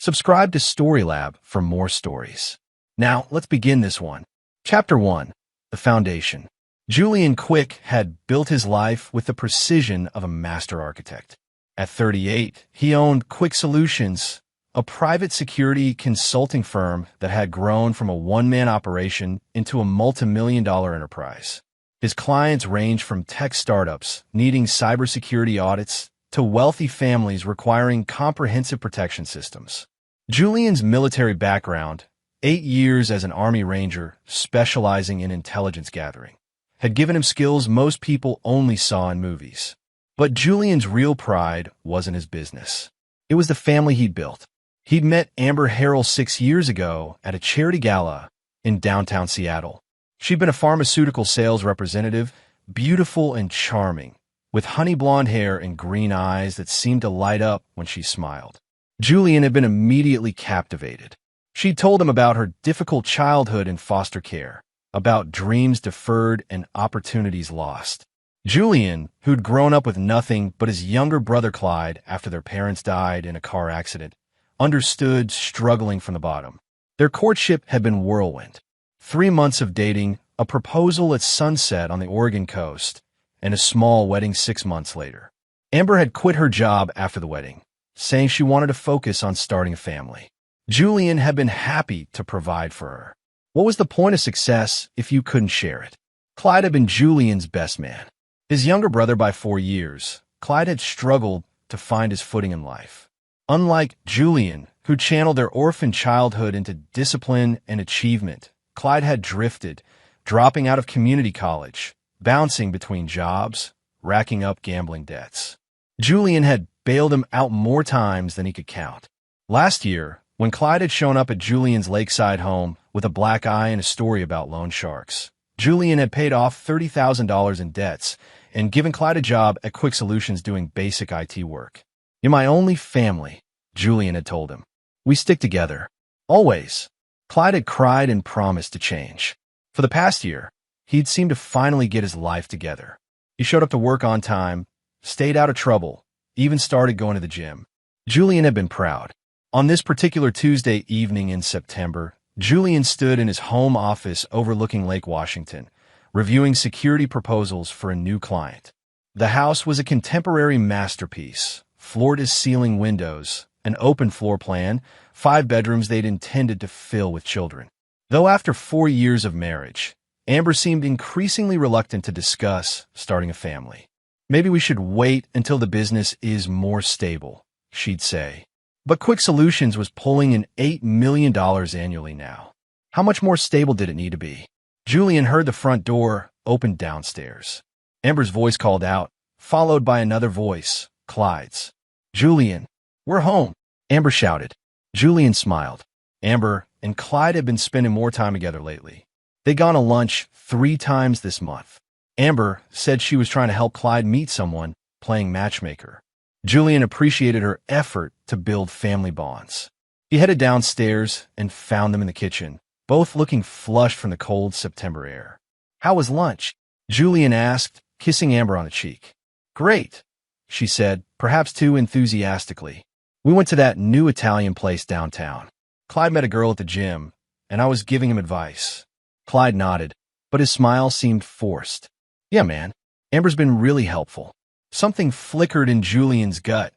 Subscribe to StoryLab for more stories. Now, let's begin this one. Chapter 1. The Foundation. Julian Quick had built his life with the precision of a master architect. At 38, he owned Quick Solutions, a private security consulting firm that had grown from a one-man operation into a multi-million-dollar enterprise. His clients ranged from tech startups needing cybersecurity audits to wealthy families requiring comprehensive protection systems. Julian's military background, 8 years as an Army Ranger specializing in intelligence gathering, had given him skills most people only saw in movies. But Julian's real pride wasn't his business. It was the family he'd built. He'd met Amber Harrell 6 years ago at a charity gala in downtown Seattle. She'd been a pharmaceutical sales representative, beautiful and charming, with honey blonde hair and green eyes that seemed to light up when she smiled. Julian had been immediately captivated. She'd told him about her difficult childhood in foster care, about dreams deferred and opportunities lost. Julian, who'd grown up with nothing but his younger brother Clyde after their parents died in a car accident, understood struggling from the bottom. Their courtship had been whirlwind. 3 months of dating, a proposal at sunset on the Oregon coast, and a small wedding 6 months later. Amber had quit her job after the wedding, saying she wanted to focus on starting a family. Julian had been happy to provide for her. What was the point of success if you couldn't share it? Clyde had been Julian's best man. His younger brother by 4 years, Clyde had struggled to find his footing in life. Unlike Julian, who channeled their orphan childhood into discipline and achievement, Clyde had drifted, dropping out of community college, bouncing between jobs, racking up gambling debts. Julian had bailed him out more times than he could count. Last year, when Clyde had shown up at Julian's lakeside home with a black eye and a story about loan sharks, Julian had paid off $30,000 in debts and given Clyde a job at Quick Solutions doing basic IT work. "You're my only family," Julian had told him. "We stick together. Always." Clyde had cried and promised to change. For the past year, he'd seemed to finally get his life together. He showed up to work on time, stayed out of trouble, even started going to the gym. Julian had been proud. On this particular Tuesday evening in September, Julian stood in his home office overlooking Lake Washington, reviewing security proposals for a new client. The house was a contemporary masterpiece, floor-to-ceiling windows, an open floor plan, 5 bedrooms they'd intended to fill with children. Though after 4 years of marriage, Amber seemed increasingly reluctant to discuss starting a family. "Maybe we should wait until the business is more stable," she'd say. But Quick Solutions was pulling in $8 million annually now. How much more stable did it need to be? Julian heard the front door open downstairs. Amber's voice called out, followed by another voice, Clyde's. "Julian, we're home," Amber shouted. Julian smiled. Amber and Clyde had been spending more time together lately. They'd gone to lunch 3 times this month. Amber said she was trying to help Clyde meet someone, playing matchmaker. Julian appreciated her effort to build family bonds. He headed downstairs and found them in the kitchen, both looking flushed from the cold September air. "How was lunch?" Julian asked, kissing Amber on the cheek. "Great," she said, perhaps too enthusiastically. "We went to that new Italian place downtown. Clyde met a girl at the gym, and I was giving him advice." Clyde nodded, but his smile seemed forced. "Yeah, man, Amber's been really helpful." Something flickered in Julian's gut,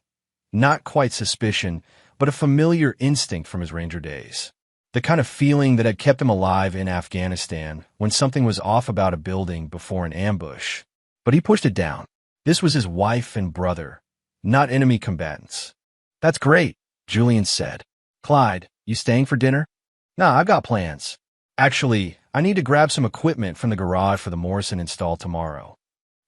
not quite suspicion, but a familiar instinct from his Ranger days. The kind of feeling that had kept him alive in Afghanistan when something was off about a building before an ambush. But he pushed it down. This was his wife and brother, not enemy combatants. "That's great," Julian said. "Clyde, you staying for dinner?" "Nah, I've got plans. Actually, I need to grab some equipment from the garage for the Morrison install tomorrow."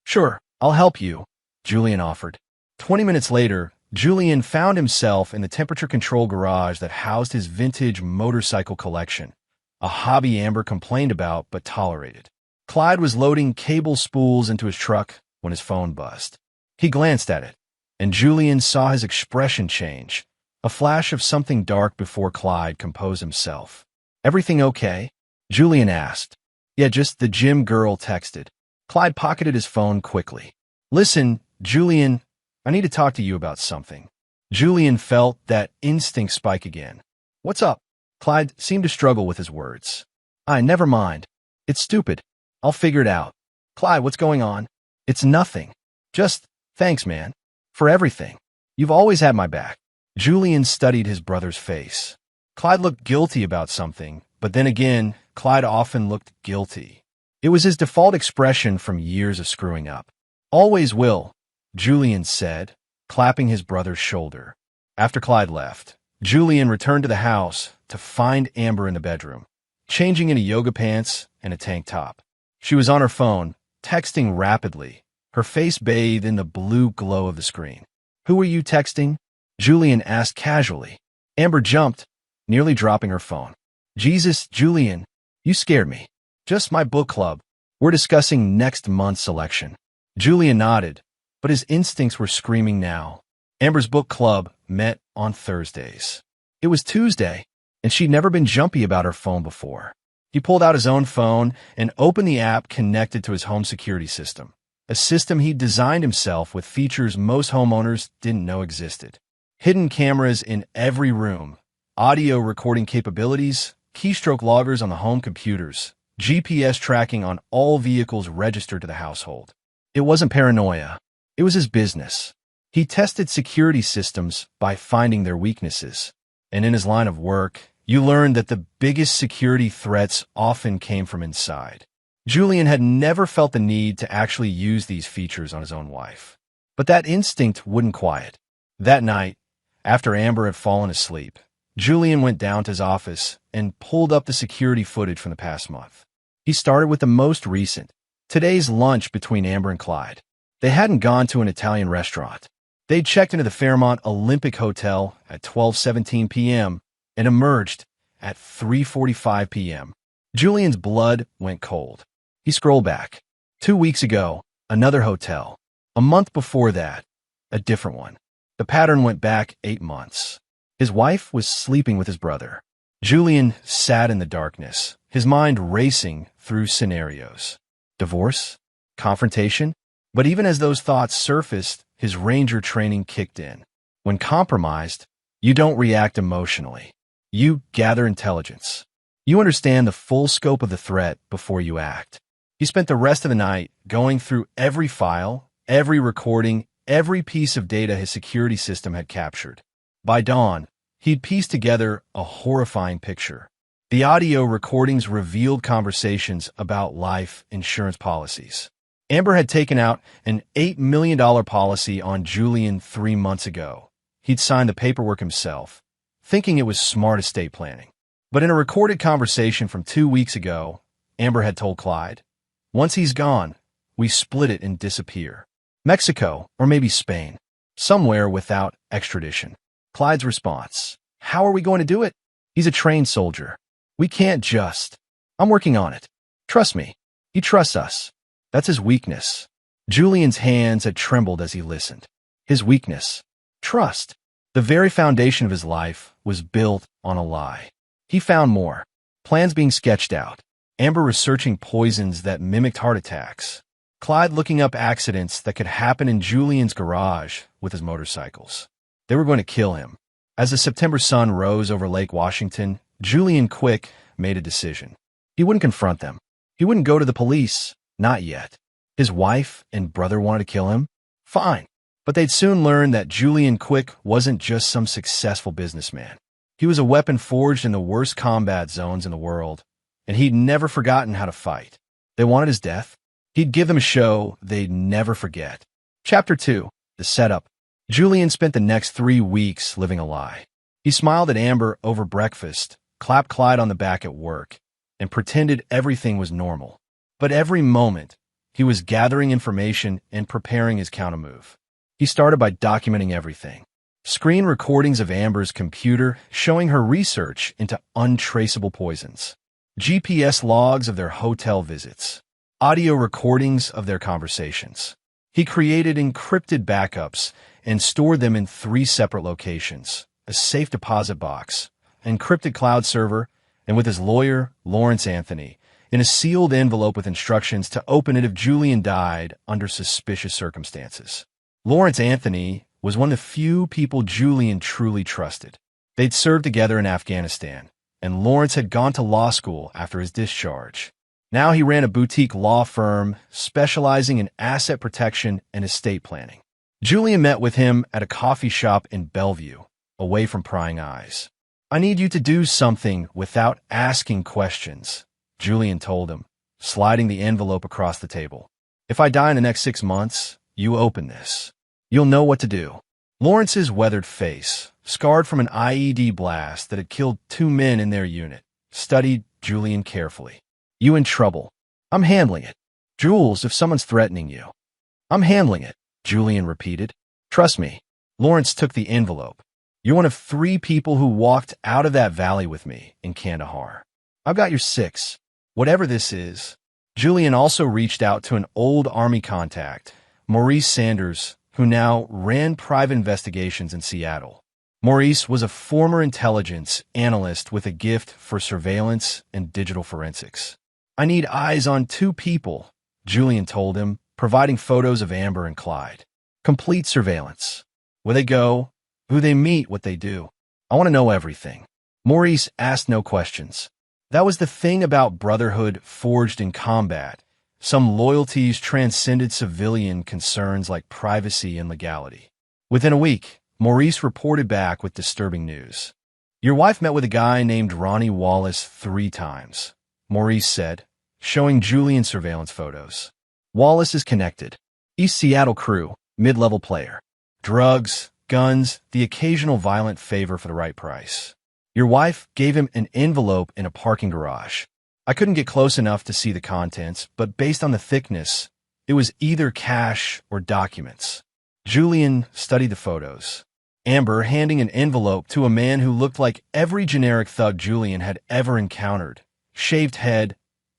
"Sure, I'll help you," Julian offered. 20 minutes later, Julian found himself in the temperature-control garage that housed his vintage motorcycle collection, a hobby Amber complained about but tolerated. Clyde was loading cable spools into his truck when his phone buzzed. He glanced at it, and Julian saw his expression change, a flash of something dark before Clyde composed himself. "Everything okay?" Julian asked. "Yeah, just the gym girl texted." Clyde pocketed his phone quickly. "Listen, Julian, I need to talk to you about something." Julian felt that instinct spike again. "What's up?" Clyde seemed to struggle with his words. Never mind. It's stupid. I'll figure it out." "Clyde, what's going on?" "It's nothing. Just thanks, man. For everything. You've always had my back." Julian studied his brother's face. Clyde looked guilty about something, but then again, Clyde often looked guilty. It was his default expression from years of screwing up. "Always will," Julian said, clapping his brother's shoulder. After Clyde left, Julian returned to the house to find Amber in the bedroom, changing into yoga pants and a tank top. She was on her phone, texting rapidly, her face bathed in the blue glow of the screen. "Who are you texting?" Julian asked casually. Amber jumped, nearly dropping her phone. "Jesus, Julian, you scared me. Just my book club. We're discussing next month's selection." Julian nodded, but his instincts were screaming now. Amber's book club met on Thursdays. It was Tuesday, and she'd never been jumpy about her phone before. He pulled out his own phone and opened the app connected to his home security system, a system he'd designed himself with features most homeowners didn't know existed. Hidden cameras in every room, audio recording capabilities, keystroke loggers on the home computers, GPS tracking on all vehicles registered to the household. It wasn't paranoia. It was his business. He tested security systems by finding their weaknesses. And in his line of work, you learned that the biggest security threats often came from inside. Julian had never felt the need to actually use these features on his own wife. But that instinct wouldn't quiet. That night, after Amber had fallen asleep, Julian went down to his office and pulled up the security footage from the past month. He started with the most recent, today's lunch between Amber and Clyde. They hadn't gone to an Italian restaurant. They'd checked into the Fairmont Olympic Hotel at 12:17 p.m. and emerged at 3:45 p.m. Julian's blood went cold. He scrolled back. 2 weeks ago, another hotel. A month before that, a different one. The pattern went back 8 months. His wife was sleeping with his brother. Julian sat in the darkness, his mind racing through scenarios. Divorce? Confrontation? But even as those thoughts surfaced, his ranger training kicked in. When compromised, you don't react emotionally. You gather intelligence. You understand the full scope of the threat before you act. He spent the rest of the night going through every file, every recording, every piece of data his security system had captured. By dawn, he'd pieced together a horrifying picture. The audio recordings revealed conversations about life insurance policies. Amber had taken out an $8 million policy on Julian 3 months ago. He'd signed the paperwork himself, thinking it was smart estate planning. But in a recorded conversation from 2 weeks ago, Amber had told Clyde, "Once he's gone, we split it and disappear. Mexico, or maybe Spain, somewhere without extradition." Clyde's response, "How are we going to do it? He's a trained soldier. We can't just. I'm working on it. Trust me. He trusts us." That's his weakness. Julian's hands had trembled as he listened. His weakness. Trust. The very foundation of his life was built on a lie. He found more. Plans being sketched out. Amber researching poisons that mimicked heart attacks. Clyde looking up accidents that could happen in Julian's garage with his motorcycles. They were going to kill him. As the September sun rose over Lake Washington, Julian Quick made a decision. He wouldn't confront them. He wouldn't go to the police. Not yet. His wife and brother wanted to kill him? Fine. But they'd soon learn that Julian Quick wasn't just some successful businessman. He was a weapon forged in the worst combat zones in the world, and he'd never forgotten how to fight. They wanted his death. He'd give them a show they'd never forget. Chapter 2. The Setup. Julian spent the next 3 weeks living a lie. He smiled at Amber over breakfast, clapped Clyde on the back at work, and pretended everything was normal. But every moment, he was gathering information and preparing his countermove. He started by documenting everything. Screen recordings of Amber's computer showing her research into untraceable poisons. GPS logs of their hotel visits. Audio recordings of their conversations. He created encrypted backups and stored them in 3 separate locations, a safe deposit box, encrypted cloud server, and with his lawyer, Lawrence Anthony, in a sealed envelope with instructions to open it if Julian died under suspicious circumstances. Lawrence Anthony was one of the few people Julian truly trusted. They'd served together in Afghanistan, and Lawrence had gone to law school after his discharge. Now he ran a boutique law firm specializing in asset protection and estate planning. Julian met with him at a coffee shop in Bellevue, away from prying eyes. "I need you to do something without asking questions," Julian told him, sliding the envelope across the table. "If I die in the next 6 months, you open this. You'll know what to do." Lawrence's weathered face, scarred from an IED blast that had killed 2 men in their unit, studied Julian carefully. "You in trouble. I'm handling it. Jules, if someone's threatening you." "I'm handling it," Julian repeated. "Trust me." Lawrence took the envelope. "You're one of 3 people who walked out of that valley with me in Kandahar. I've got your 6. Whatever this is." Julian also reached out to an old Army contact, Maurice Sanders, who now ran private investigations in Seattle. Maurice was a former intelligence analyst with a gift for surveillance and digital forensics. "I need eyes on 2 people," Julian told him, providing photos of Amber and Clyde. "Complete surveillance. Where they go, who they meet, what they do. I want to know everything." Maurice asked no questions. That was the thing about brotherhood forged in combat. Some loyalties transcended civilian concerns like privacy and legality. Within a week, Maurice reported back with disturbing news. "Your wife met with a guy named Ronnie Wallace 3 times, Maurice said, showing Julian surveillance photos. "Wallace is connected. East Seattle crew, mid-level player. Drugs, guns, the occasional violent favor for the right price. Your wife gave him an envelope in a parking garage. I couldn't get close enough to see the contents, but based on the thickness, it was either cash or documents." Julian studied the photos. Amber handing an envelope to a man who looked like every generic thug Julian had ever encountered. Shaved head,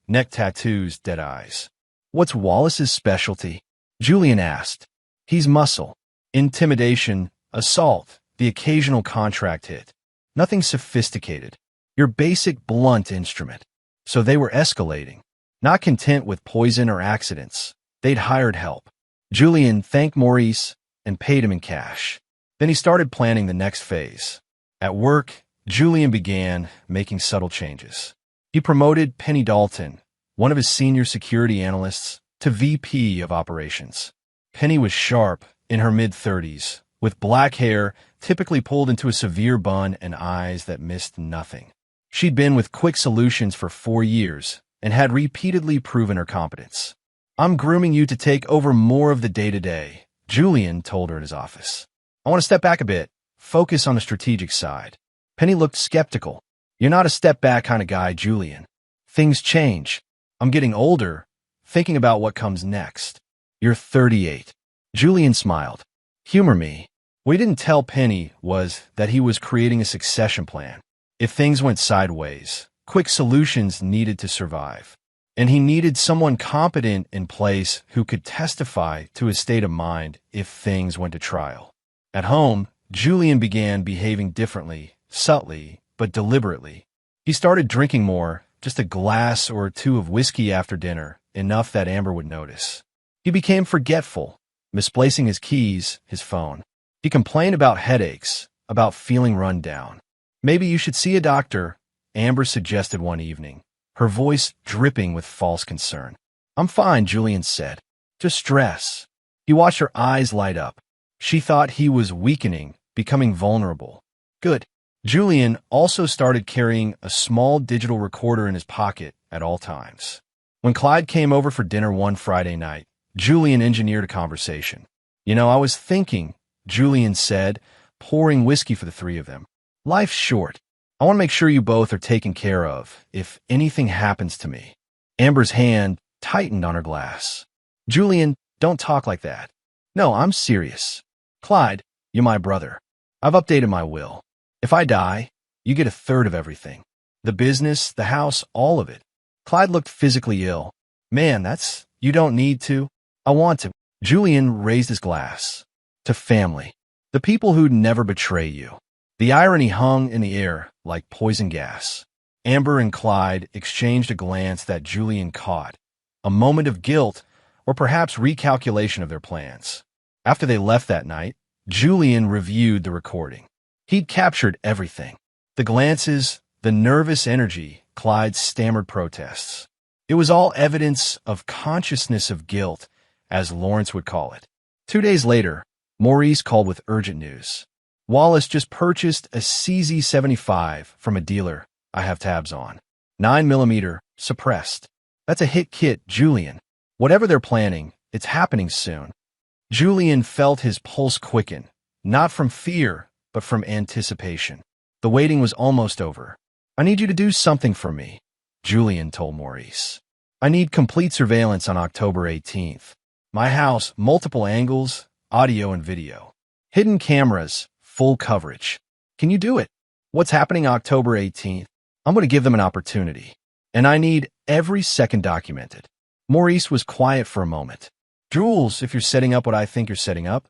neck tattoos, dead eyes. "What's Wallace's specialty?" Julian asked. "He's muscle. Intimidation, assault, the occasional contract hit. Nothing sophisticated. Your basic blunt instrument." So they were escalating. Not content with poison or accidents, they'd hired help. Julian thanked Maurice and paid him in cash. Then he started planning the next phase. At work, Julian began making subtle changes. He promoted Penny Dalton, one of his senior security analysts, to VP of operations. Penny was sharp, in her mid-30s, with black hair typically pulled into a severe bun and eyes that missed nothing. She'd been with Quick Solutions for 4 years and had repeatedly proven her competence. "I'm grooming you to take over more of the day-to-day," Julian told her at his office. "I want to step back a bit, focus on the strategic side." Penny looked skeptical. "You're not a step-back kind of guy, Julian. Things change. I'm getting older, thinking about what comes next." "You're 38. Julian smiled. "Humor me." What he didn't tell Penny was that he was creating a succession plan. If things went sideways, Quick Solutions needed to survive. And he needed someone competent in place who could testify to his state of mind if things went to trial. At home, Julian began behaving differently, subtly, but deliberately. He started drinking more, just a glass or 2 of whiskey after dinner, enough that Amber would notice. He became forgetful, misplacing his keys, his phone. He complained about headaches, about feeling run down. "Maybe you should see a doctor," Amber suggested one evening, her voice dripping with false concern. "I'm fine," Julian said. "Just stress." He watched her eyes light up. She thought he was weakening, becoming vulnerable. Good. Julian also started carrying a small digital recorder in his pocket at all times. When Clyde came over for dinner one Friday night, Julian engineered a conversation. "You know, I was thinking," Julian said, pouring whiskey for the 3 of them. "Life's short. I want to make sure you both are taken care of if anything happens to me." Amber's hand tightened on her glass. "Julian, don't talk like that." "No, I'm serious. Clyde, you're my brother. I've updated my will. If I die, you get 1/3 of everything. The business, the house, all of it." Clyde looked physically ill. "Man, you don't need to. I want to." Julian raised his glass. "To family. The people who'd never betray you." The irony hung in the air like poison gas. Amber and Clyde exchanged a glance that Julian caught, a moment of guilt or perhaps recalculation of their plans. After they left that night, Julian reviewed the recording. He'd captured everything. The glances, the nervous energy, Clyde's stammered protests. It was all evidence of consciousness of guilt, as Lawrence would call it. 2 days later, Maurice called with urgent news. Wallace just purchased a CZ75 from a dealer I have tabs on. 9mm, suppressed. That's a hit kit, Julian. Whatever they're planning, it's happening soon. Julian felt his pulse quicken, not from fear, but from anticipation. The waiting was almost over. I need you to do something for me, Julian told Maurice. I need complete surveillance on October 18th. My house, multiple angles, audio and video. Hidden cameras, full coverage. Can you do it? What's happening October 18th? I'm going to give them an opportunity. And I need every second documented. Maurice was quiet for a moment. Jules, if you're setting up what I think you're setting up,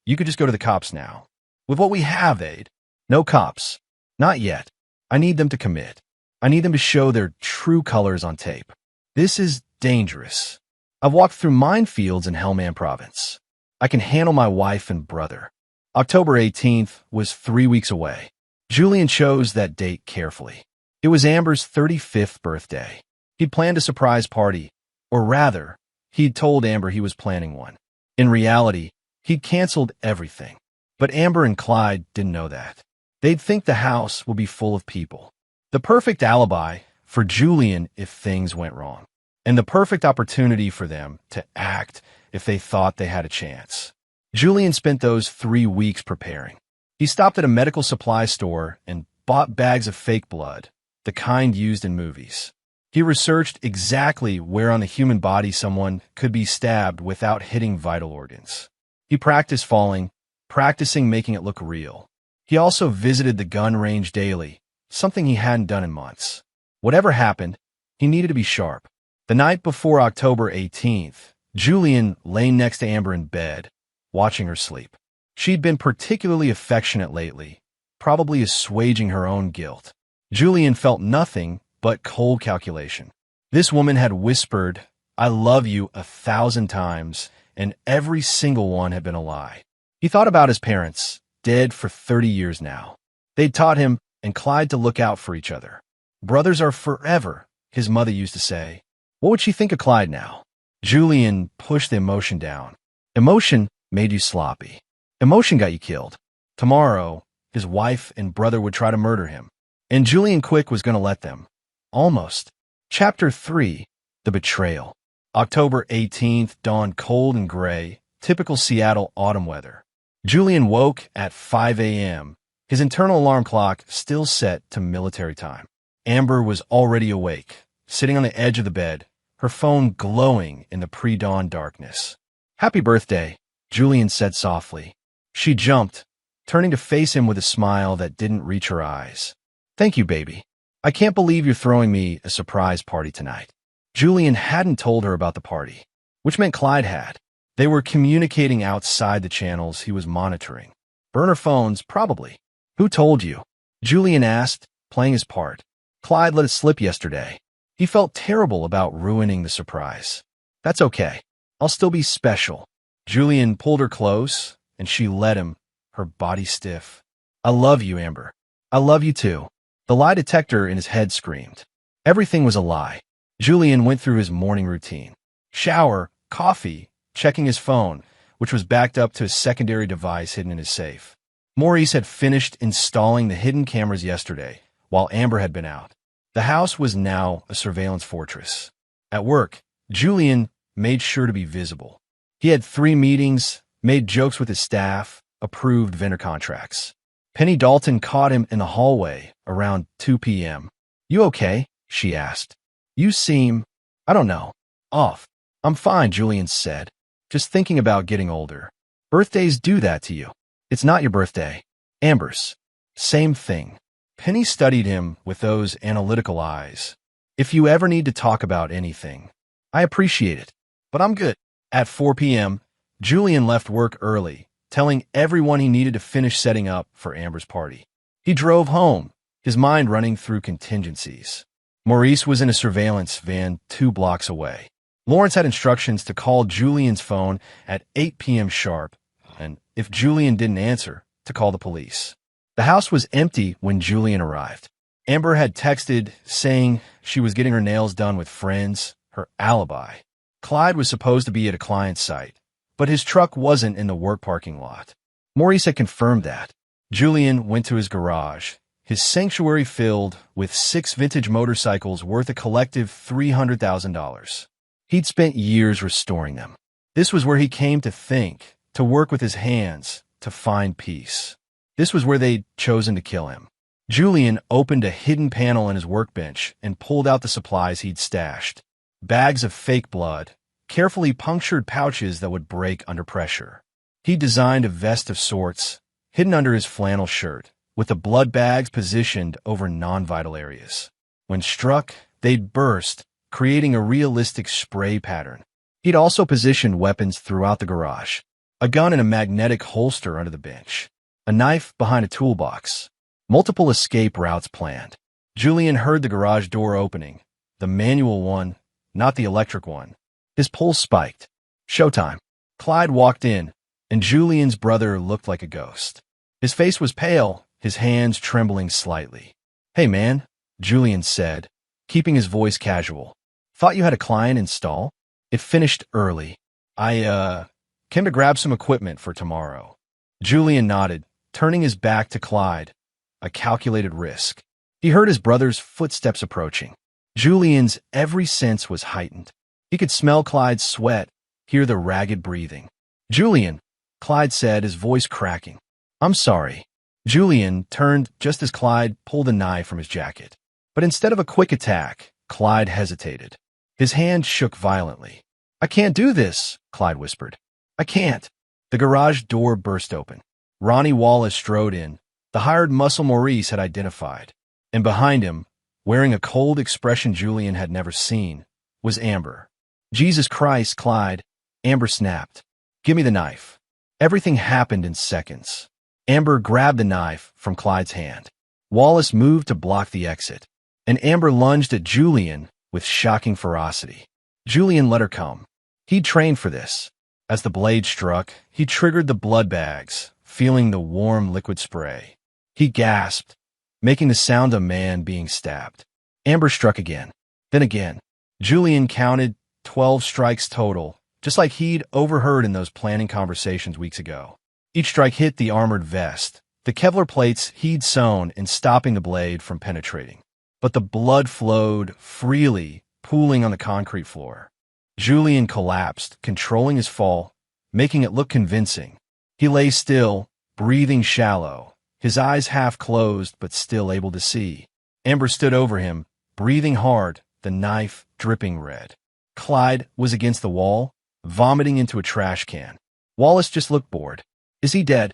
you could just go to the cops now. With what we have, Aid. No cops. Not yet. I need them to commit. I need them to show their true colors on tape. This is dangerous. I've walked through minefields in Helmand Province. I can handle my wife and brother. October 18th was 3 weeks away. Julian chose that date carefully. It was Amber's 35th birthday. He'd planned a surprise party, or rather, he'd told Amber he was planning one. In reality, he'd canceled everything. But Amber and Clyde didn't know that. They'd think the house would be full of people. The perfect alibi for Julian if things went wrong. And the perfect opportunity for them to act if they thought they had a chance. Julian spent those 3 weeks preparing. He stopped at a medical supply store and bought bags of fake blood, the kind used in movies. He researched exactly where on the human body someone could be stabbed without hitting vital organs. He practiced falling, practicing making it look real. He also visited the gun range daily, something he hadn't done in months. Whatever happened, he needed to be sharp. The night before October 18th, Julian lay next to Amber in bed, watching her sleep. She'd been particularly affectionate lately, probably assuaging her own guilt. Julian felt nothing but cold calculation. This woman had whispered, "I love you," 1,000 times, and every single one had been a lie. He thought about his parents, dead for 30 years now. They'd taught him and Clyde to look out for each other. Brothers are forever, his mother used to say. What would she think of Clyde now? Julian pushed the emotion down. Emotion made you sloppy. Emotion got you killed. Tomorrow, his wife and brother would try to murder him. And Julian Quick was going to let them. Almost. Chapter 3, The Betrayal. October 18th dawned cold and gray, typical Seattle autumn weather. Julian woke at 5 a.m., his internal alarm clock still set to military time. Amber was already awake, sitting on the edge of the bed, her phone glowing in the pre-dawn darkness. "Happy birthday," Julian said softly. She jumped, turning to face him with a smile that didn't reach her eyes. "Thank you, baby. I can't believe you're throwing me a surprise party tonight." Julian hadn't told her about the party, which meant Clyde had. They were communicating outside the channels he was monitoring. Burner phones, probably. "Who told you?" Julian asked, playing his part. "Clyde let it slip yesterday. He felt terrible about ruining the surprise." "That's okay. I'll still be special." Julian pulled her close, and she let him, her body stiff. "I love you, Amber. I love you too." The lie detector in his head screamed. Everything was a lie. Julian went through his morning routine. Shower, coffee, checking his phone, which was backed up to a secondary device hidden in his safe. Maurice had finished installing the hidden cameras yesterday, while Amber had been out. The house was now a surveillance fortress. At work, Julian made sure to be visible. He had 3 meetings, made jokes with his staff, approved vendor contracts. Penny Dalton caught him in the hallway around 2 p.m. "You okay?" she asked. "You seem, I don't know, off." "I'm fine," Julian said. "Just thinking about getting older." "Birthdays do that to you." "It's not your birthday." "Amber's." "Same thing." Penny studied him with those analytical eyes. "If you ever need to talk about anything, I appreciate it, but I'm good." At 4 p.m., Julian left work early, telling everyone he needed to finish setting up for Amber's party. He drove home, his mind running through contingencies. Maurice was in a surveillance van 2 blocks away. Lawrence had instructions to call Julian's phone at 8 p.m. sharp, and if Julian didn't answer, to call the police. The house was empty when Julian arrived. Amber had texted saying she was getting her nails done with friends, her alibi. Clyde was supposed to be at a client site, but his truck wasn't in the work parking lot. Maurice had confirmed that. Julian went to his garage, his sanctuary filled with 6 vintage motorcycles worth a collective $300,000. He'd spent years restoring them. This was where he came to think, to work with his hands, to find peace. This was where they'd chosen to kill him. Julian opened a hidden panel in his workbench and pulled out the supplies he'd stashed. Bags of fake blood, carefully punctured pouches that would break under pressure. He designed a vest of sorts, hidden under his flannel shirt, with the blood bags positioned over non-vital areas. When struck, they'd burst, creating a realistic spray pattern. He'd also positioned weapons throughout the garage. A gun in a magnetic holster under the bench. A knife behind a toolbox. Multiple escape routes planned. Julian heard the garage door opening. The manual one, not the electric one. His pulse spiked. Showtime. Clyde walked in, and Julian's brother looked like a ghost. His face was pale, his hands trembling slightly. "Hey, man," Julian said, keeping his voice casual. "Thought you had a client install? It finished early. I came to grab some equipment for tomorrow." Julian nodded, turning his back to Clyde, a calculated risk. He heard his brother's footsteps approaching. Julian's every sense was heightened. He could smell Clyde's sweat, hear the ragged breathing. "Julian," Clyde said, his voice cracking. "I'm sorry." Julian turned just as Clyde pulled a knife from his jacket. But instead of a quick attack, Clyde hesitated. His hand shook violently. "I can't do this," Clyde whispered. "I can't." The garage door burst open. Ronnie Wallace strode in, the hired muscle Maurice had identified. And behind him, wearing a cold expression Julian had never seen, was Amber. "Jesus Christ, Clyde," Amber snapped. "Give me the knife." Everything happened in seconds. Amber grabbed the knife from Clyde's hand. Wallace moved to block the exit, and Amber lunged at Julian with shocking ferocity. Julian let her come. He'd trained for this. As the blade struck, he triggered the blood bags, feeling the warm liquid spray. He gasped, making the sound of a man being stabbed. Amber struck again, then again. Julian counted 12 strikes total, just like he'd overheard in those planning conversations weeks ago. Each strike hit the armored vest, the Kevlar plates he'd sewn in stopping the blade from penetrating. But the blood flowed freely, pooling on the concrete floor. Julian collapsed, controlling his fall, making it look convincing. He lay still, breathing shallow, his eyes half closed but still able to see. Amber stood over him, breathing hard, the knife dripping red. Clyde was against the wall, vomiting into a trash can. Wallace just looked bored. "Is he dead?"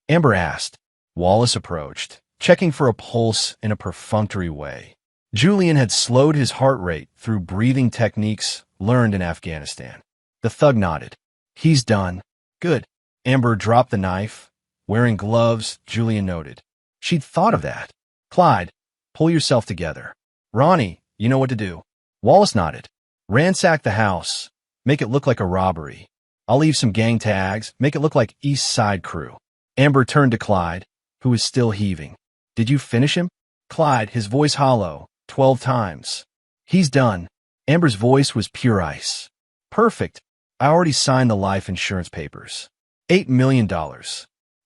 Amber asked. Wallace approached, checking for a pulse in a perfunctory way. Julian had slowed his heart rate through breathing techniques learned in Afghanistan. The thug nodded. "He's done." "Good." Amber dropped the knife. Wearing gloves, Julian noted. She'd thought of that. "Clyde, pull yourself together." "Ronnie, you know what to do." Wallace nodded. "Ransack the house. Make it look like a robbery. I'll leave some gang tags, make it look like East Side Crew." Amber turned to Clyde, who was still heaving. "Did you finish him?" Clyde, his voice hollow, 12 times. "He's done." Amber's voice was pure ice. "Perfect. I already signed the life insurance papers. $8 million.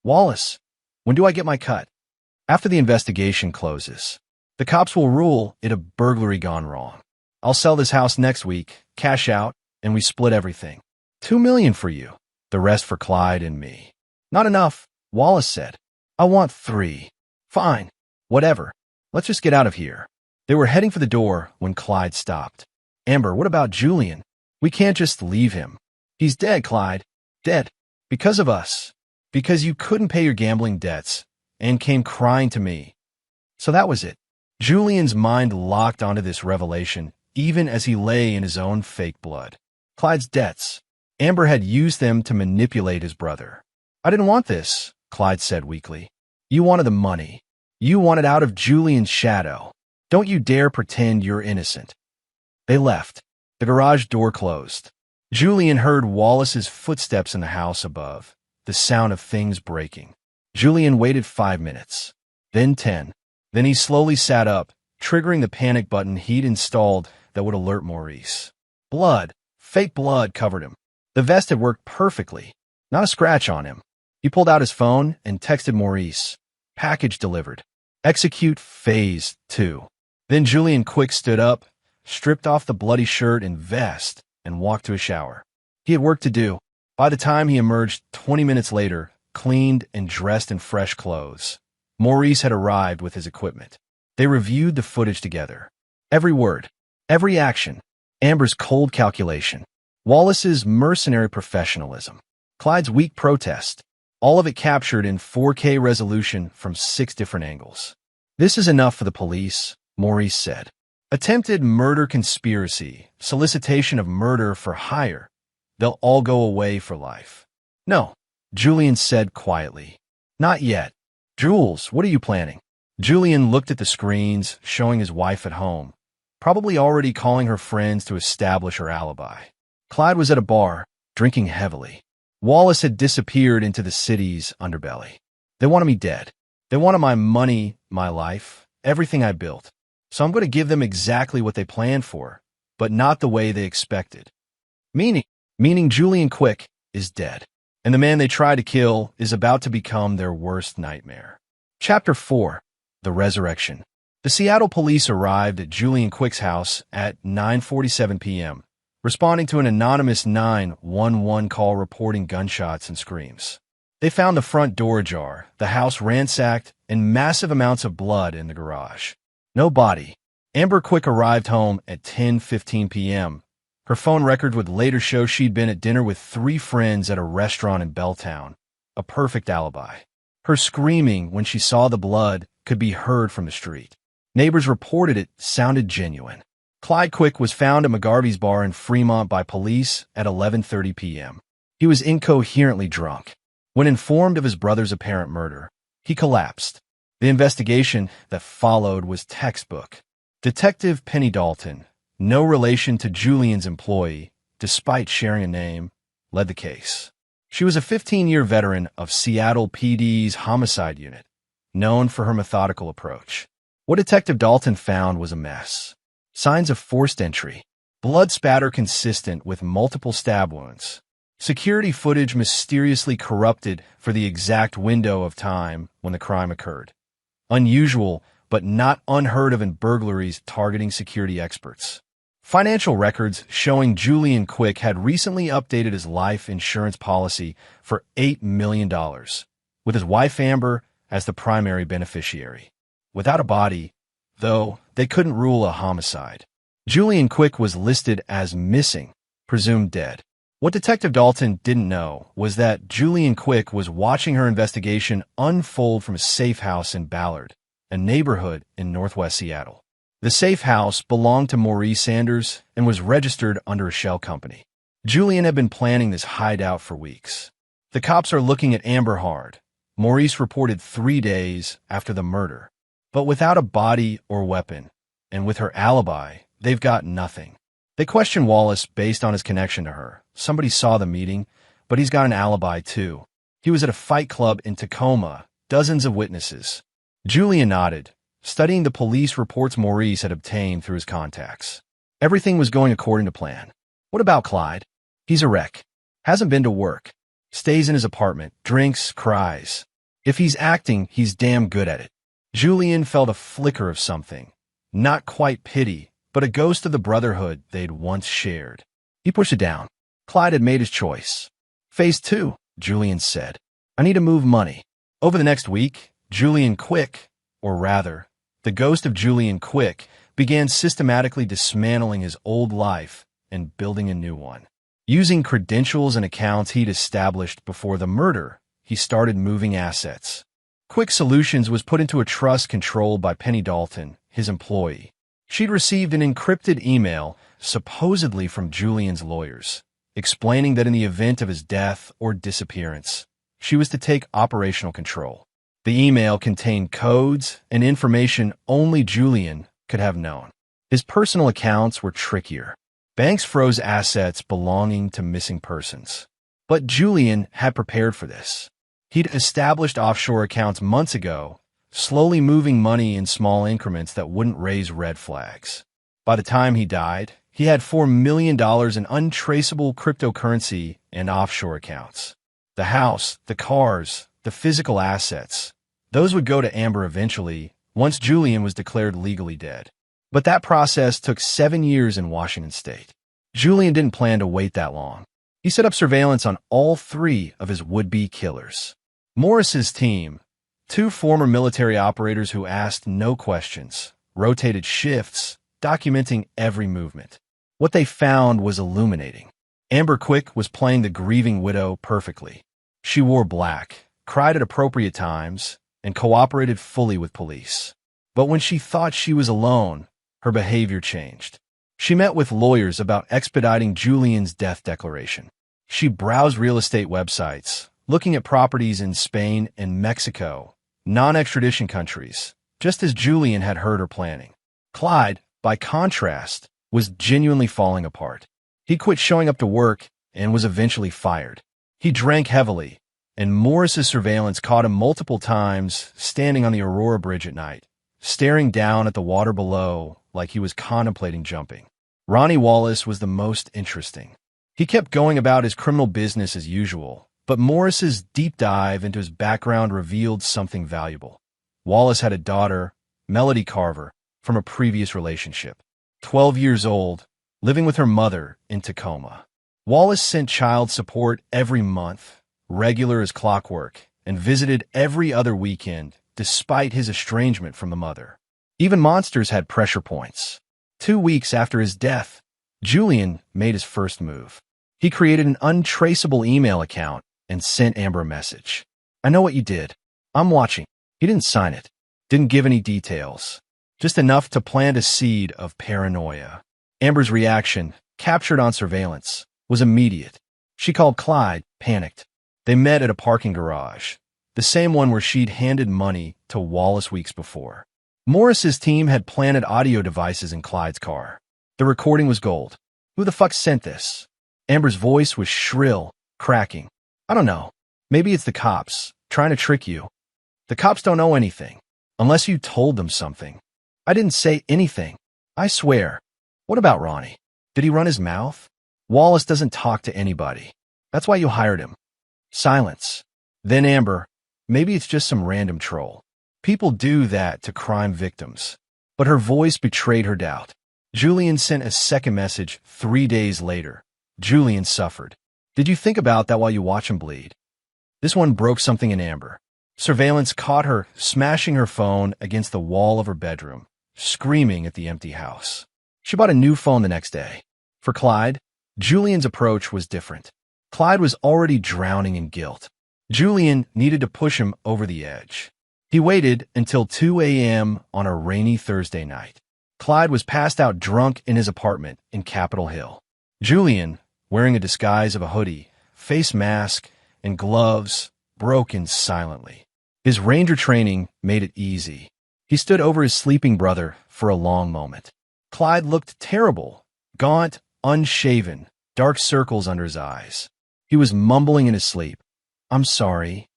Wallace, when do I get my cut?" "After the investigation closes. The cops will rule it a burglary gone wrong. I'll sell this house next week, cash out, and we split everything. $2 million for you, the rest for Clyde and me." "Not enough," Wallace said. "I want 3. "Fine. Whatever. Let's just get out of here." They were heading for the door when Clyde stopped. "Amber, what about Julian? We can't just leave him." "He's dead, Clyde. Dead. Because of us. Because you couldn't pay your gambling debts and came crying to me. So that was it." Julian's mind locked onto this revelation even as he lay in his own fake blood. Clyde's debts. Amber had used them to manipulate his brother. "I didn't want this," Clyde said weakly. "You wanted the money. You wanted out of Julian's shadow. Don't you dare pretend you're innocent." They left. The garage door closed. Julian heard Wallace's footsteps in the house above, the sound of things breaking. Julian waited 5 minutes, then 10. Then he slowly sat up, triggering the panic button he'd installed that would alert Maurice. Blood, fake blood covered him. The vest had worked perfectly, not a scratch on him. He pulled out his phone and texted Maurice. Package delivered. Execute phase 2. Then Julian Quick stood up, stripped off the bloody shirt and vest, and walked to a shower. He had work to do. By the time he emerged 20 minutes later, cleaned and dressed in fresh clothes, Maurice had arrived with his equipment. They reviewed the footage together. Every word, every action, Amber's cold calculation, Wallace's mercenary professionalism, Clyde's weak protest, all of it captured in 4K resolution from 6 different angles. This is enough for the police, Maurice said. Attempted murder conspiracy, solicitation of murder for hire. They'll all go away for life. No, Julian said quietly. Not yet. Jules, what are you planning? Julian looked at the screens, showing his wife at home, probably already calling her friends to establish her alibi. Clyde was at a bar, drinking heavily. Wallace had disappeared into the city's underbelly. They wanted me dead. They wanted my money, my life, everything I built. So I'm going to give them exactly what they planned for, but not the way they expected. Meaning Julian Quick is dead, and the man they tried to kill is about to become their worst nightmare. Chapter 4. The Resurrection. The Seattle police arrived at Julian Quick's house at 9:47 p.m., responding to an anonymous 911 call reporting gunshots and screams. They found the front door ajar, the house ransacked, and massive amounts of blood in the garage. No body. Amber Quick arrived home at 10:15 p.m. Her phone record would later show she'd been at dinner with 3 friends at a restaurant in Belltown. A perfect alibi. Her screaming when she saw the blood could be heard from the street. Neighbors reported it sounded genuine. Clyde Quick was found at McGarvey's bar in Fremont by police at 11:30 p.m. He was incoherently drunk. When informed of his brother's apparent murder, he collapsed. The investigation that followed was textbook. Detective Penny Dalton, no relation to Julian's employee, despite sharing a name, led the case. She was a 15-year veteran of Seattle PD's homicide unit, known for her methodical approach. What Detective Dalton found was a mess. Signs of forced entry, blood spatter consistent with multiple stab wounds, security footage mysteriously corrupted for the exact window of time when the crime occurred. Unusual, but not unheard of in burglaries targeting security experts. Financial records showing Julian Quick had recently updated his life insurance policy for $8 million, with his wife Amber as the primary beneficiary. Without a body, though, they couldn't rule a homicide. Julian Quick was listed as missing, presumed dead. What Detective Dalton didn't know was that Julian Quick was watching her investigation unfold from a safe house in Ballard, a neighborhood in northwest Seattle. The safe house belonged to Maurice Sanders and was registered under a shell company. Julian had been planning this hideout for weeks. The cops are looking at Amber hard. Maurice reported 3 days after the murder. But without a body or weapon, and with her alibi, they've got nothing. They question Wallace based on his connection to her. Somebody saw the meeting, but he's got an alibi too. He was at a fight club in Tacoma, dozens of witnesses. Julian nodded, studying the police reports Maurice had obtained through his contacts. Everything was going according to plan. What about Clyde? He's a wreck. Hasn't been to work. Stays in his apartment, drinks, cries. If he's acting, he's damn good at it. Julian felt a flicker of something. Not quite pity, but a ghost of the brotherhood they'd once shared. He pushed it down. Clyde had made his choice. Phase 2, Julian said. I need to move money. Over the next week, Julian Quick, or rather, the ghost of Julian Quick, began systematically dismantling his old life and building a new one. Using credentials and accounts he'd established before the murder, he started moving assets. Quick Solutions was put into a trust controlled by Penny Dalton, his employee. She'd received an encrypted email, supposedly from Julian's lawyers, explaining that in the event of his death or disappearance, she was to take operational control. The email contained codes and information only Julian could have known. His personal accounts were trickier. Banks froze assets belonging to missing persons. But Julian had prepared for this. He'd established offshore accounts months ago, slowly moving money in small increments that wouldn't raise red flags. By the time he died, he had $4 million in untraceable cryptocurrency and offshore accounts. The house, the cars, the physical assets, those would go to Amber eventually, once Julian was declared legally dead. But that process took 7 years in Washington state. Julian didn't plan to wait that long. He set up surveillance on all 3 of his would-be killers. Morris's team, 2 former military operators who asked no questions, rotated shifts, documenting every movement. What they found was illuminating. Amber Quick was playing the grieving widow perfectly. She wore black, cried at appropriate times, and cooperated fully with police. But when she thought she was alone, her behavior changed. She met with lawyers about expediting Julian's death declaration. She browsed real estate websites, looking at properties in Spain and Mexico, non-extradition countries, just as Julian had heard her planning. Clyde, by contrast, was genuinely falling apart. He quit showing up to work and was eventually fired. He drank heavily, and Morris's surveillance caught him multiple times standing on the Aurora Bridge at night, staring down at the water below like he was contemplating jumping. Ronnie Wallace was the most interesting. He kept going about his criminal business as usual, but Morris's deep dive into his background revealed something valuable. Wallace had a daughter, Melody Carver, from a previous relationship. 12 years old, living with her mother in Tacoma. Wallace sent child support every month, regular as clockwork, and visited every other weekend, despite his estrangement from the mother. Even monsters had pressure points. 2 weeks after his death, Julian made his first move. He created an untraceable email account and sent Amber a message. "I know what you did. I'm watching." He didn't sign it, didn't give any details, just enough to plant a seed of paranoia. Amber's reaction, captured on surveillance, was immediate. She called Clyde, panicked. They met at a parking garage, the same one where she'd handed money to Wallace weeks before. Morris's team had planted audio devices in Clyde's car. The recording was gold. "Who the fuck sent this?" Amber's voice was shrill, cracking. "I don't know. Maybe it's the cops, trying to trick you. The cops don't know anything, unless you told them something. I didn't say anything. I swear. What about Ronnie? Did he run his mouth? Wallace doesn't talk to anybody. That's why you hired him." Silence. Then Amber, "Maybe it's just some random troll. People do that to crime victims." But her voice betrayed her doubt. Julian sent a second message 3 days later. Julian suffered. "Did you think about that while you watch him bleed?" This one broke something in Amber. Surveillance caught her smashing her phone against the wall of her bedroom, screaming at the empty house. She bought a new phone the next day. For Clyde, Julian's approach was different. Clyde was already drowning in guilt. Julian needed to push him over the edge. He waited until 2 a.m. on a rainy Thursday night. Clyde was passed out drunk in his apartment in Capitol Hill. Julian, wearing a disguise of a hoodie, face mask, and gloves, broke in silently. His ranger training made it easy. He stood over his sleeping brother for a long moment. Clyde looked terrible, gaunt, unshaven, dark circles under his eyes. He was mumbling in his sleep. I'm sorry.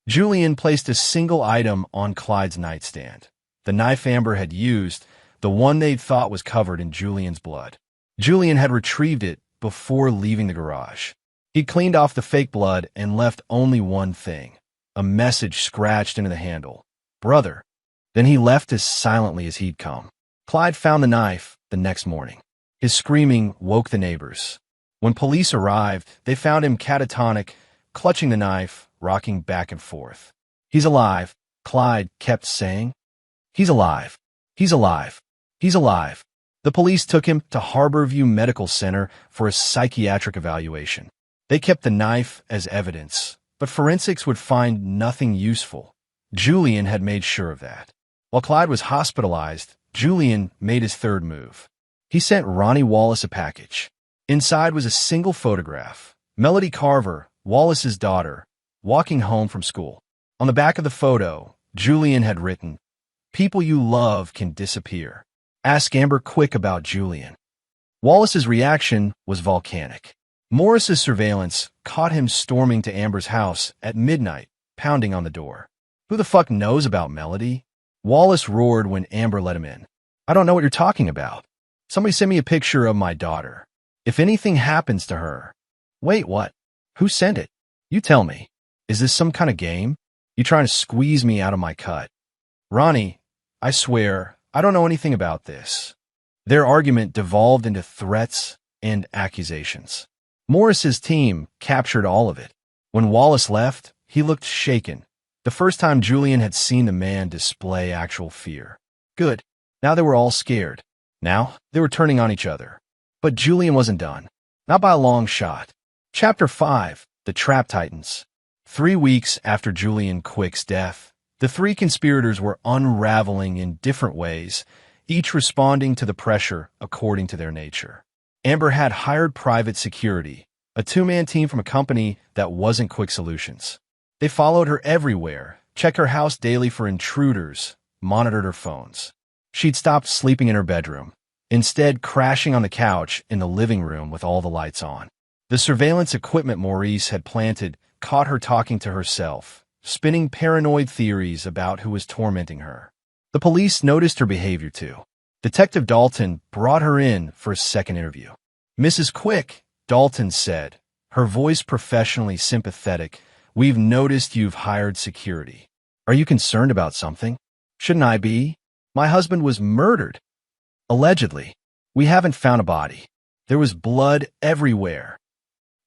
Julian placed a single item on Clyde's nightstand. The knife Amber had used, the one they'd thought was covered in Julian's blood. Julian had retrieved it before leaving the garage. He cleaned off the fake blood and left only one thing, a message scratched into the handle. Brother. Then he left as silently as he'd come. Clyde found the knife the next morning. His screaming woke the neighbors. When police arrived, they found him catatonic, clutching the knife, rocking back and forth. He's alive, Clyde kept saying. He's alive. He's alive. He's alive. The police took him to Harborview Medical Center for a psychiatric evaluation. They kept the knife as evidence, but forensics would find nothing useful. Julian had made sure of that. While Clyde was hospitalized, Julian made his third move. He sent Ronnie Wallace a package. Inside was a single photograph. Melody Carver, Wallace's daughter, walking home from school. On the back of the photo, Julian had written, "People you love can disappear. Ask Amber Quick about Julian." Wallace's reaction was volcanic. Morris's surveillance caught him storming to Amber's house at midnight, pounding on the door. Who the fuck knows about Melody? Wallace roared when Amber let him in. I don't know what you're talking about. Somebody send me a picture of my daughter. If anything happens to her. Wait, what? Who sent it? You tell me. Is this some kind of game? You trying to squeeze me out of my cut? Ronnie, I swear, I don't know anything about this. Their argument devolved into threats and accusations. Morris's team captured all of it. When Wallace left, he looked shaken. The first time Julian had seen the man display actual fear. Good. Now they were all scared. Now they were turning on each other. But Julian wasn't done. Not by a long shot. Chapter 5. The Trap Titans. 3 weeks after Julian Quick's death, the three conspirators were unraveling in different ways, each responding to the pressure according to their nature. Amber had hired private security, a two-man team from a company that wasn't Quick Solutions. They followed her everywhere, checked her house daily for intruders, monitored her phones. She'd stopped sleeping in her bedroom, instead crashing on the couch in the living room with all the lights on. The surveillance equipment Maurice had planted caught her talking to herself, spinning paranoid theories about who was tormenting her. The police noticed her behavior too. Detective Dalton brought her in for a second interview. Mrs. Quick, Dalton said, her voice professionally sympathetic, we've noticed you've hired security. Are you concerned about something? Shouldn't I be? My husband was murdered. Allegedly. We haven't found a body. There was blood everywhere.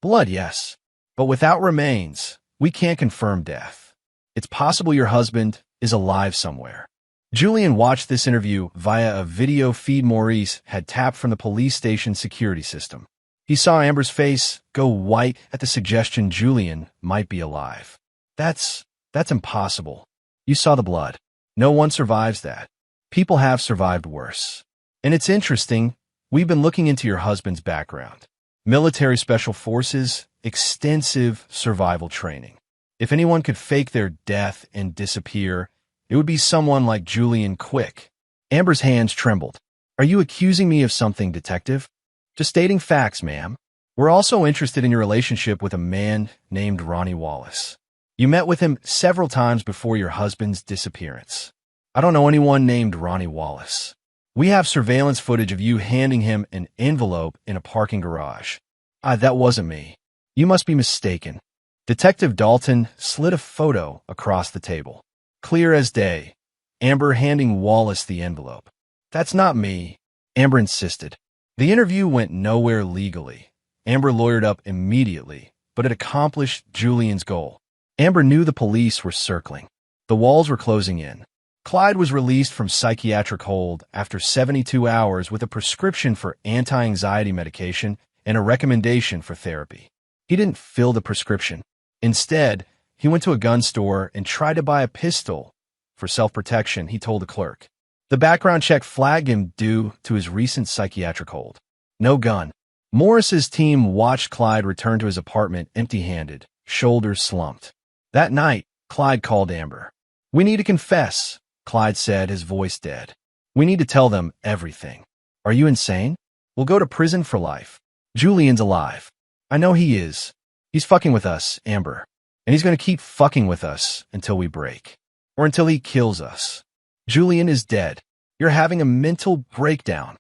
Blood, yes. But without remains, we can't confirm death. It's possible your husband is alive somewhere. Julian watched this interview via a video feed Maurice had tapped from the police station security system. He saw Amber's face go white at the suggestion Julian might be alive. That's impossible. You saw the blood. No one survives that. People have survived worse. And it's interesting, we've been looking into your husband's background. Military special forces, extensive survival training. If anyone could fake their death and disappear, it would be someone like Julian Quick. Amber's hands trembled. Are you accusing me of something, detective? Just stating facts, ma'am. We're also interested in your relationship with a man named Ronnie Wallace. You met with him several times before your husband's disappearance. I don't know anyone named Ronnie Wallace. We have surveillance footage of you handing him an envelope in a parking garage. That wasn't me. You must be mistaken. Detective Dalton slid a photo across the table. Clear as day. Amber handing Wallace the envelope. That's not me, Amber insisted. The interview went nowhere legally. Amber lawyered up immediately, but it accomplished Julian's goal. Amber knew the police were circling. The walls were closing in. Clyde was released from psychiatric hold after 72 hours with a prescription for anti-anxiety medication and a recommendation for therapy. He didn't fill the prescription. Instead, he went to a gun store and tried to buy a pistol. For self-protection, he told the clerk. The background check flagged him due to his recent psychiatric hold. No gun. Morris's team watched Clyde return to his apartment empty-handed, shoulders slumped. That night, Clyde called Amber. We need to confess, Clyde said, his voice dead. We need to tell them everything. Are you insane? We'll go to prison for life. Julian's alive. I know he is. He's fucking with us, Amber. And he's going to keep fucking with us until we break. Or until he kills us. Julian is dead. You're having a mental breakdown.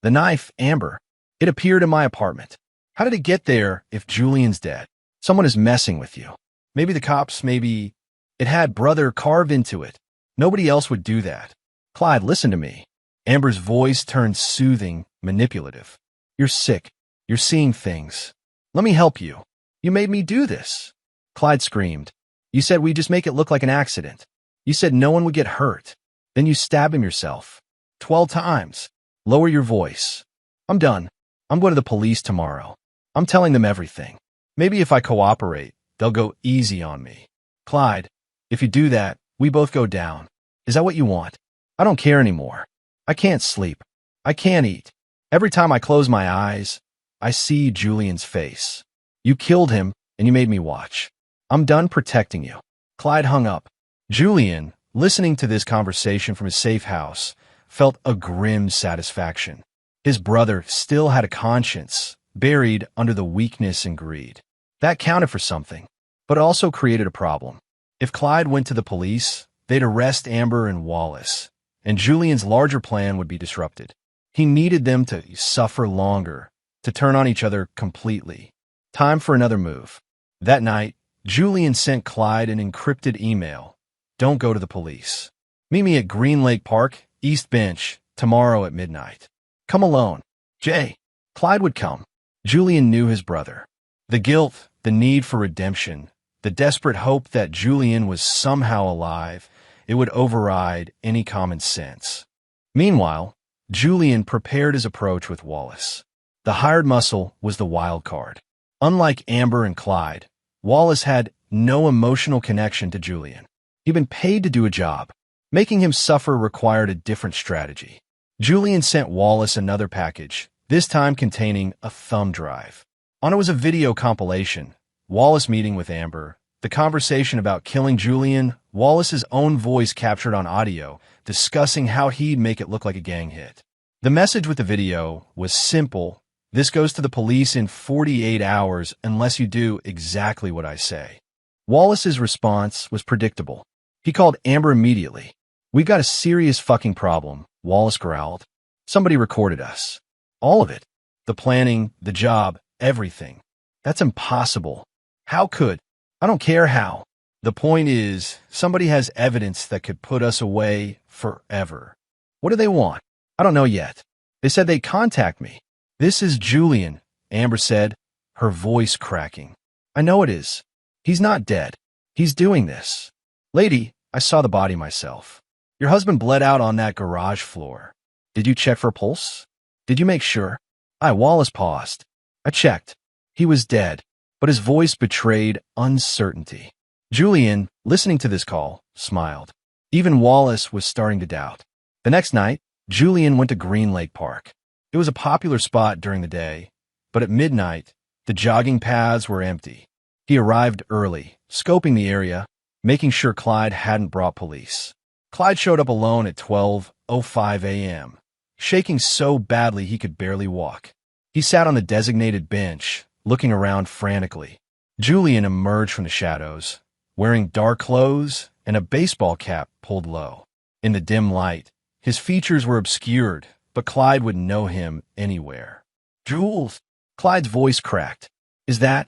The knife, Amber. It appeared in my apartment. How did it get there if Julian's dead? Someone is messing with you. Maybe the cops, maybe... It had brother carved into it. Nobody else would do that. Clyde, listen to me. Amber's voice turned soothing, manipulative. You're sick. You're seeing things. Let me help you. You made me do this. Clyde screamed. You said we just make it look like an accident. You said no one would get hurt. Then you stab him yourself. 12 times. Lower your voice. I'm done. I'm going to the police tomorrow. I'm telling them everything. Maybe if I cooperate, they'll go easy on me. Clyde, if you do that, we both go down. Is that what you want? I don't care anymore. I can't sleep. I can't eat. Every time I close my eyes, I see Julian's face. You killed him, and you made me watch. I'm done protecting you. Clyde hung up. Julian, listening to this conversation from his safe house, felt a grim satisfaction. His brother still had a conscience, buried under the weakness and greed. That counted for something, but it also created a problem. If Clyde went to the police, they'd arrest Amber and Wallace, and Julian's larger plan would be disrupted. He needed them to suffer longer, to turn on each other completely. Time for another move. That night, Julian sent Clyde an encrypted email. Don't go to the police. Meet me at Green Lake Park, East Bench, tomorrow at midnight. Come alone. Jay. Clyde would come. Julian knew his brother. The guilt, the need for redemption, the desperate hope that Julian was somehow alive, it would override any common sense. Meanwhile, Julian prepared his approach with Wallace. The hired muscle was the wild card. Unlike Amber and Clyde, Wallace had no emotional connection to Julian. He'd been paid to do a job. Making him suffer required a different strategy. Julian sent Wallace another package, this time containing a thumb drive. On it was a video compilation, Wallace meeting with Amber, the conversation about killing Julian, Wallace's own voice captured on audio, discussing how he'd make it look like a gang hit. The message with the video was simple: this goes to the police in 48 hours unless you do exactly what I say. Wallace's response was predictable. He called Amber immediately. "We got a serious fucking problem," Wallace growled. "Somebody recorded us. All of it. The planning, the job, everything. That's impossible. How could? I don't care how. The point is, somebody has evidence that could put us away forever. What do they want? I don't know yet. They said they'd contact me." "This is Julian," Amber said, her voice cracking. "I know it is. He's not dead. He's doing this. Lady, I saw the body myself. Your husband bled out on that garage floor. Did you check for a pulse? Did you make sure?" Wallace paused. "I checked. He was dead," but his voice betrayed uncertainty. Julian, listening to this call, smiled. Even Wallace was starting to doubt. The next night, Julian went to Green Lake Park. It was a popular spot during the day, but at midnight, the jogging paths were empty. He arrived early, scoping the area, making sure Clyde hadn't brought police. Clyde showed up alone at 12:05 a.m., shaking so badly he could barely walk. He sat on the designated bench, looking around frantically. Julian emerged from the shadows, wearing dark clothes and a baseball cap pulled low. In the dim light, his features were obscured, but Clyde would know him anywhere. "Jules!" Clyde's voice cracked. "Is that?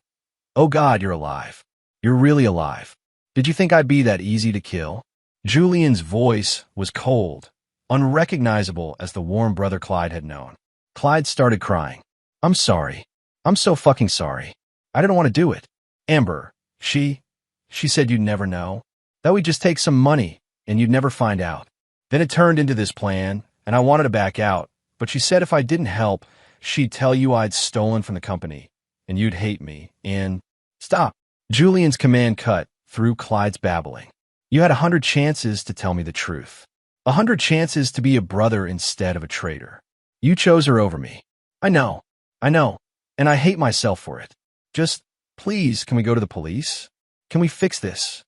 Oh God, you're alive. You're really alive. Did you think I'd be that easy to kill?" Julian's voice was cold, unrecognizable as the warm brother Clyde had known. Clyde started crying. "I'm sorry. I'm so fucking sorry. I didn't want to do it. Amber, she said you'd never know. That we'd just take some money and you'd never find out. Then it turned into this plan, and I wanted to back out, but she said if I didn't help, she'd tell you I'd stolen from the company, and you'd hate me, and—" "Stop." Julian's command cut through Clyde's babbling. "You had 100 chances to tell me the truth. 100 chances to be a brother instead of a traitor. You chose her over me. I know, and I hate myself for it. Just, please, can we go to the police? Can we fix this?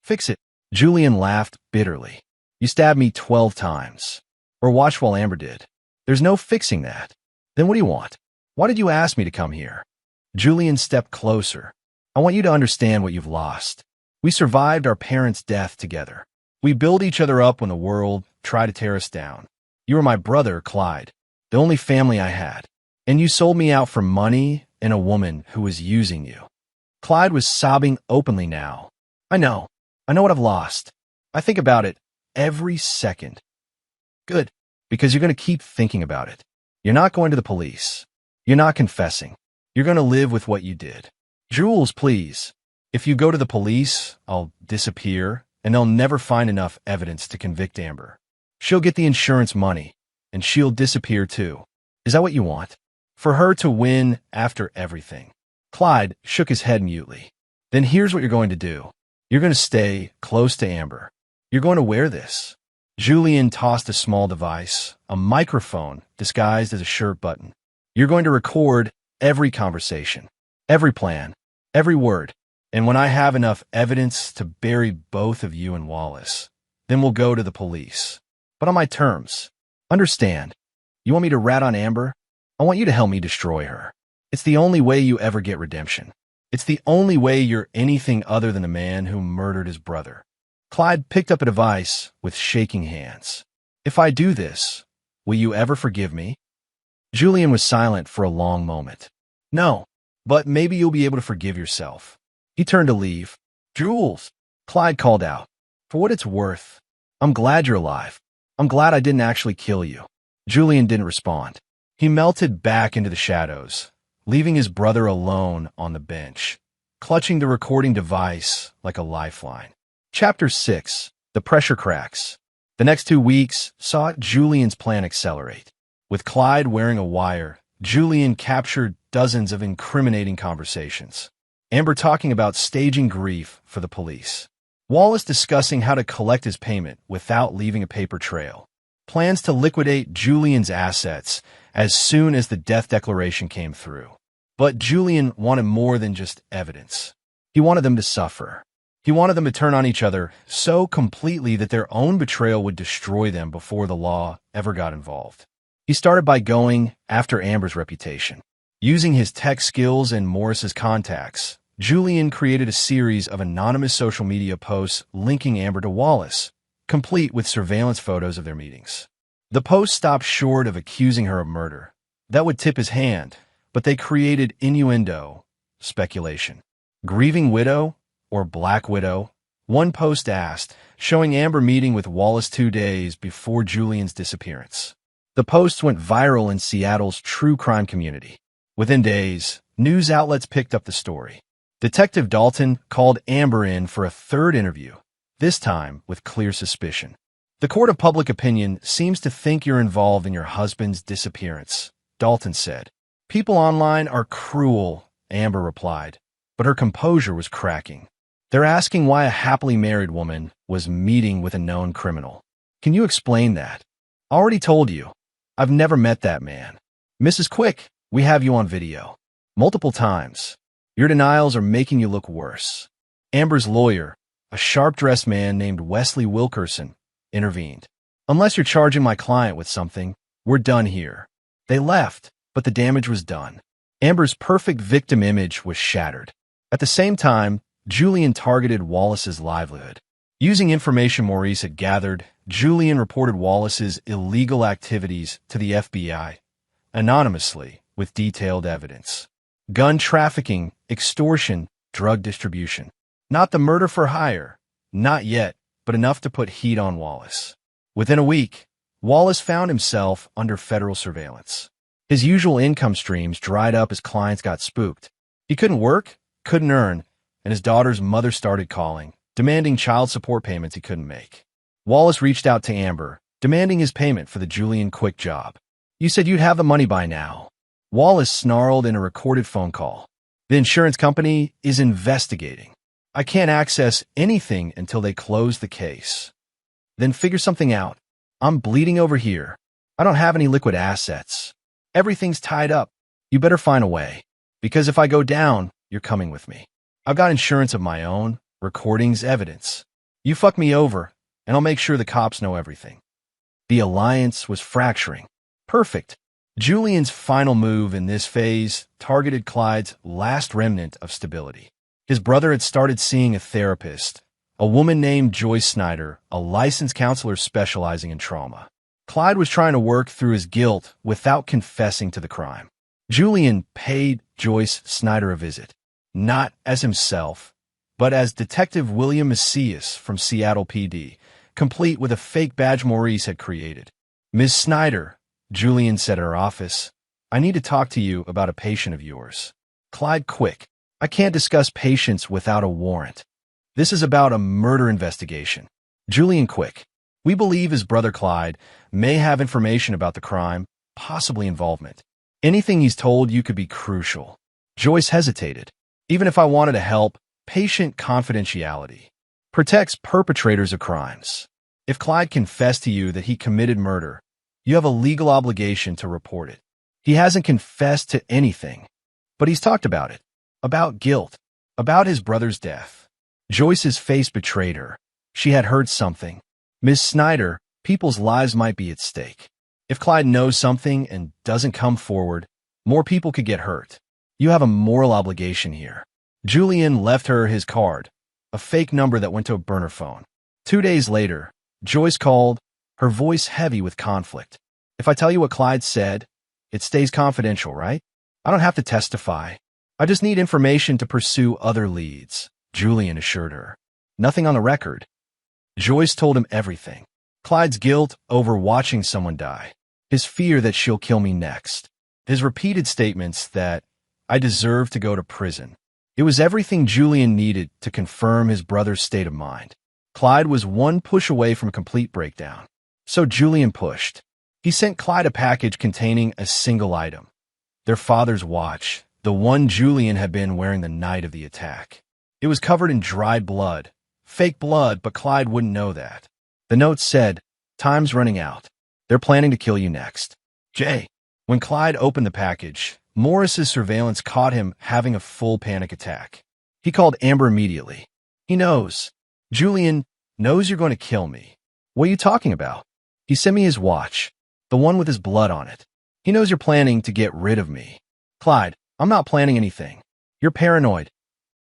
Fix it." Julian laughed bitterly. "You stabbed me 12 times. Or watch while Amber did. There's no fixing that. Then what do you want? Why did you ask me to come here?" Julian stepped closer. "I want you to understand what you've lost. We survived our parents' death together. We built each other up when the world tried to tear us down. You were my brother, Clyde, the only family I had. And you sold me out for money and a woman who was using you." Clyde was sobbing openly now. I know what I've lost. I think about it every second." "Good, because you're going to keep thinking about it. You're not going to the police. You're not confessing. You're going to live with what you did. Jules, please. If you go to the police, I'll disappear, and they'll never find enough evidence to convict Amber. She'll get the insurance money, and she'll disappear too. Is that what you want? For her to win after everything?" Clyde shook his head mutely. "Then here's what you're going to do. You're going to stay close to Amber. You're going to wear this." Julian tossed a small device, a microphone disguised as a shirt button. "You're going to record every conversation, every plan, every word. And when I have enough evidence to bury both of you and Wallace, then we'll go to the police. But on my terms. Understand? You want me to rat on Amber? I want you to help me destroy her. It's the only way you ever get redemption. It's the only way you're anything other than the man who murdered his brother. Clyde picked up a device with shaking hands. If I do this, will you ever forgive me? Julian was silent for a long moment. No, but maybe you'll be able to forgive yourself. He turned to leave. Jules, Clyde called out. For what it's worth, I'm glad you're alive. I'm glad I didn't actually kill you. Julian didn't respond. He melted back into the shadows, leaving his brother alone on the bench, clutching the recording device like a lifeline. Chapter 6. The Pressure Cracks. The next 2 weeks saw Julian's plan accelerate. With Clyde wearing a wire, Julian captured dozens of incriminating conversations. Amber talking about staging grief for the police. Wallace discussing how to collect his payment without leaving a paper trail. Plans to liquidate Julian's assets as soon as the death declaration came through. But Julian wanted more than just evidence. He wanted them to suffer. He wanted them to turn on each other so completely that their own betrayal would destroy them before the law ever got involved. He started by going after Amber's reputation. Using his tech skills and Morris's contacts, Julian created a series of anonymous social media posts linking Amber to Wallace, complete with surveillance photos of their meetings. The posts stopped short of accusing her of murder. That would tip his hand, but they created innuendo, speculation. Grieving widow or Black Widow? One post asked, showing Amber meeting with Wallace 2 days before Julian's disappearance. The posts went viral in Seattle's true crime community. Within days, news outlets picked up the story. Detective Dalton called Amber in for a third interview, this time with clear suspicion. The court of public opinion seems to think you're involved in your husband's disappearance, Dalton said. People online are cruel, Amber replied, but her composure was cracking. They're asking why a happily married woman was meeting with a known criminal. Can you explain that? Already told you. I've never met that man. Mrs. Quick, we have you on video. Multiple times. Your denials are making you look worse. Amber's lawyer, a sharp-dressed man named Wesley Wilkerson, intervened. Unless you're charging my client with something, we're done here. They left, but the damage was done. Amber's perfect victim image was shattered. At the same time, Julian targeted Wallace's livelihood. Using information Maurice had gathered, Julian reported Wallace's illegal activities to the FBI, anonymously, with detailed evidence. Gun trafficking, extortion, drug distribution. Not the murder for hire. Not yet, but enough to put heat on Wallace. Within a week, Wallace found himself under federal surveillance. His usual income streams dried up as clients got spooked. He couldn't work, couldn't earn, and his daughter's mother started calling, demanding child support payments he couldn't make. Wallace reached out to Amber, demanding his payment for the Julian Quick job. You said you'd have the money by now. Wallace snarled in a recorded phone call. The insurance company is investigating. I can't access anything until they close the case. Then figure something out. I'm bleeding over here. I don't have any liquid assets. Everything's tied up. You better find a way. Because if I go down, you're coming with me. I've got insurance of my own, recordings, evidence. You fuck me over, and I'll make sure the cops know everything. The alliance was fracturing. Perfect. Julian's final move in this phase targeted Clyde's last remnant of stability. His brother had started seeing a therapist, a woman named Joyce Snyder, a licensed counselor specializing in trauma. Clyde was trying to work through his guilt without confessing to the crime. Julian paid Joyce Snyder a visit, not as himself, but as Detective William Macias from Seattle PD, complete with a fake badge Maurice had created. Ms. Snyder, Julian said at her office, I need to talk to you about a patient of yours. Clyde Quick. I can't discuss patients without a warrant. This is about a murder investigation. Julian Quick. We believe his brother Clyde may have information about the crime, possibly involvement. Anything he's told you could be crucial. Joyce hesitated. Even if I wanted to help, patient confidentiality protects perpetrators of crimes. If Clyde confessed to you that he committed murder, you have a legal obligation to report it. He hasn't confessed to anything, but he's talked about it, about guilt, about his brother's death. Joyce's face betrayed her. She had heard something. Ms. Snyder, people's lives might be at stake. If Clyde knows something and doesn't come forward, more people could get hurt. You have a moral obligation here. Julian left her his card, a fake number that went to a burner phone. 2 days later, Joyce called, her voice heavy with conflict. If I tell you what Clyde said, it stays confidential, right? I don't have to testify. I just need information to pursue other leads, Julian assured her. Nothing on the record. Joyce told him everything. Clyde's guilt over watching someone die. His fear that she'll kill me next. His repeated statements that I deserve to go to prison. It was everything Julian needed to confirm his brother's state of mind. Clyde was one push away from complete breakdown. So Julian pushed. He sent Clyde a package containing a single item. Their father's watch, the one Julian had been wearing the night of the attack. It was covered in dried blood. Fake blood, but Clyde wouldn't know that. The note said, "Time's running out. They're planning to kill you next. Jay." When Clyde opened the package, Morris's surveillance caught him having a full panic attack. He called Amber immediately. He knows. Julian knows you're going to kill me. What are you talking about? He sent me his watch, the one with his blood on it. He knows you're planning to get rid of me. Clyde, I'm not planning anything. You're paranoid.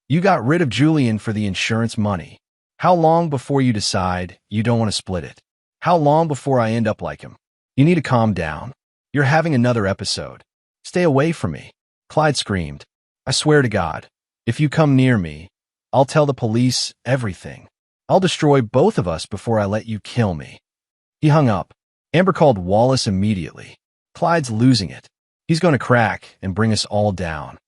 You got rid of Julian for the insurance money. How long before you decide you don't want to split it? How long before I end up like him? You need to calm down. You're having another episode. Stay away from me. Clyde screamed. I swear to God, if you come near me, I'll tell the police everything. I'll destroy both of us before I let you kill me. He hung up. Amber called Wallace immediately. Clyde's losing it. He's going to crack and bring us all down.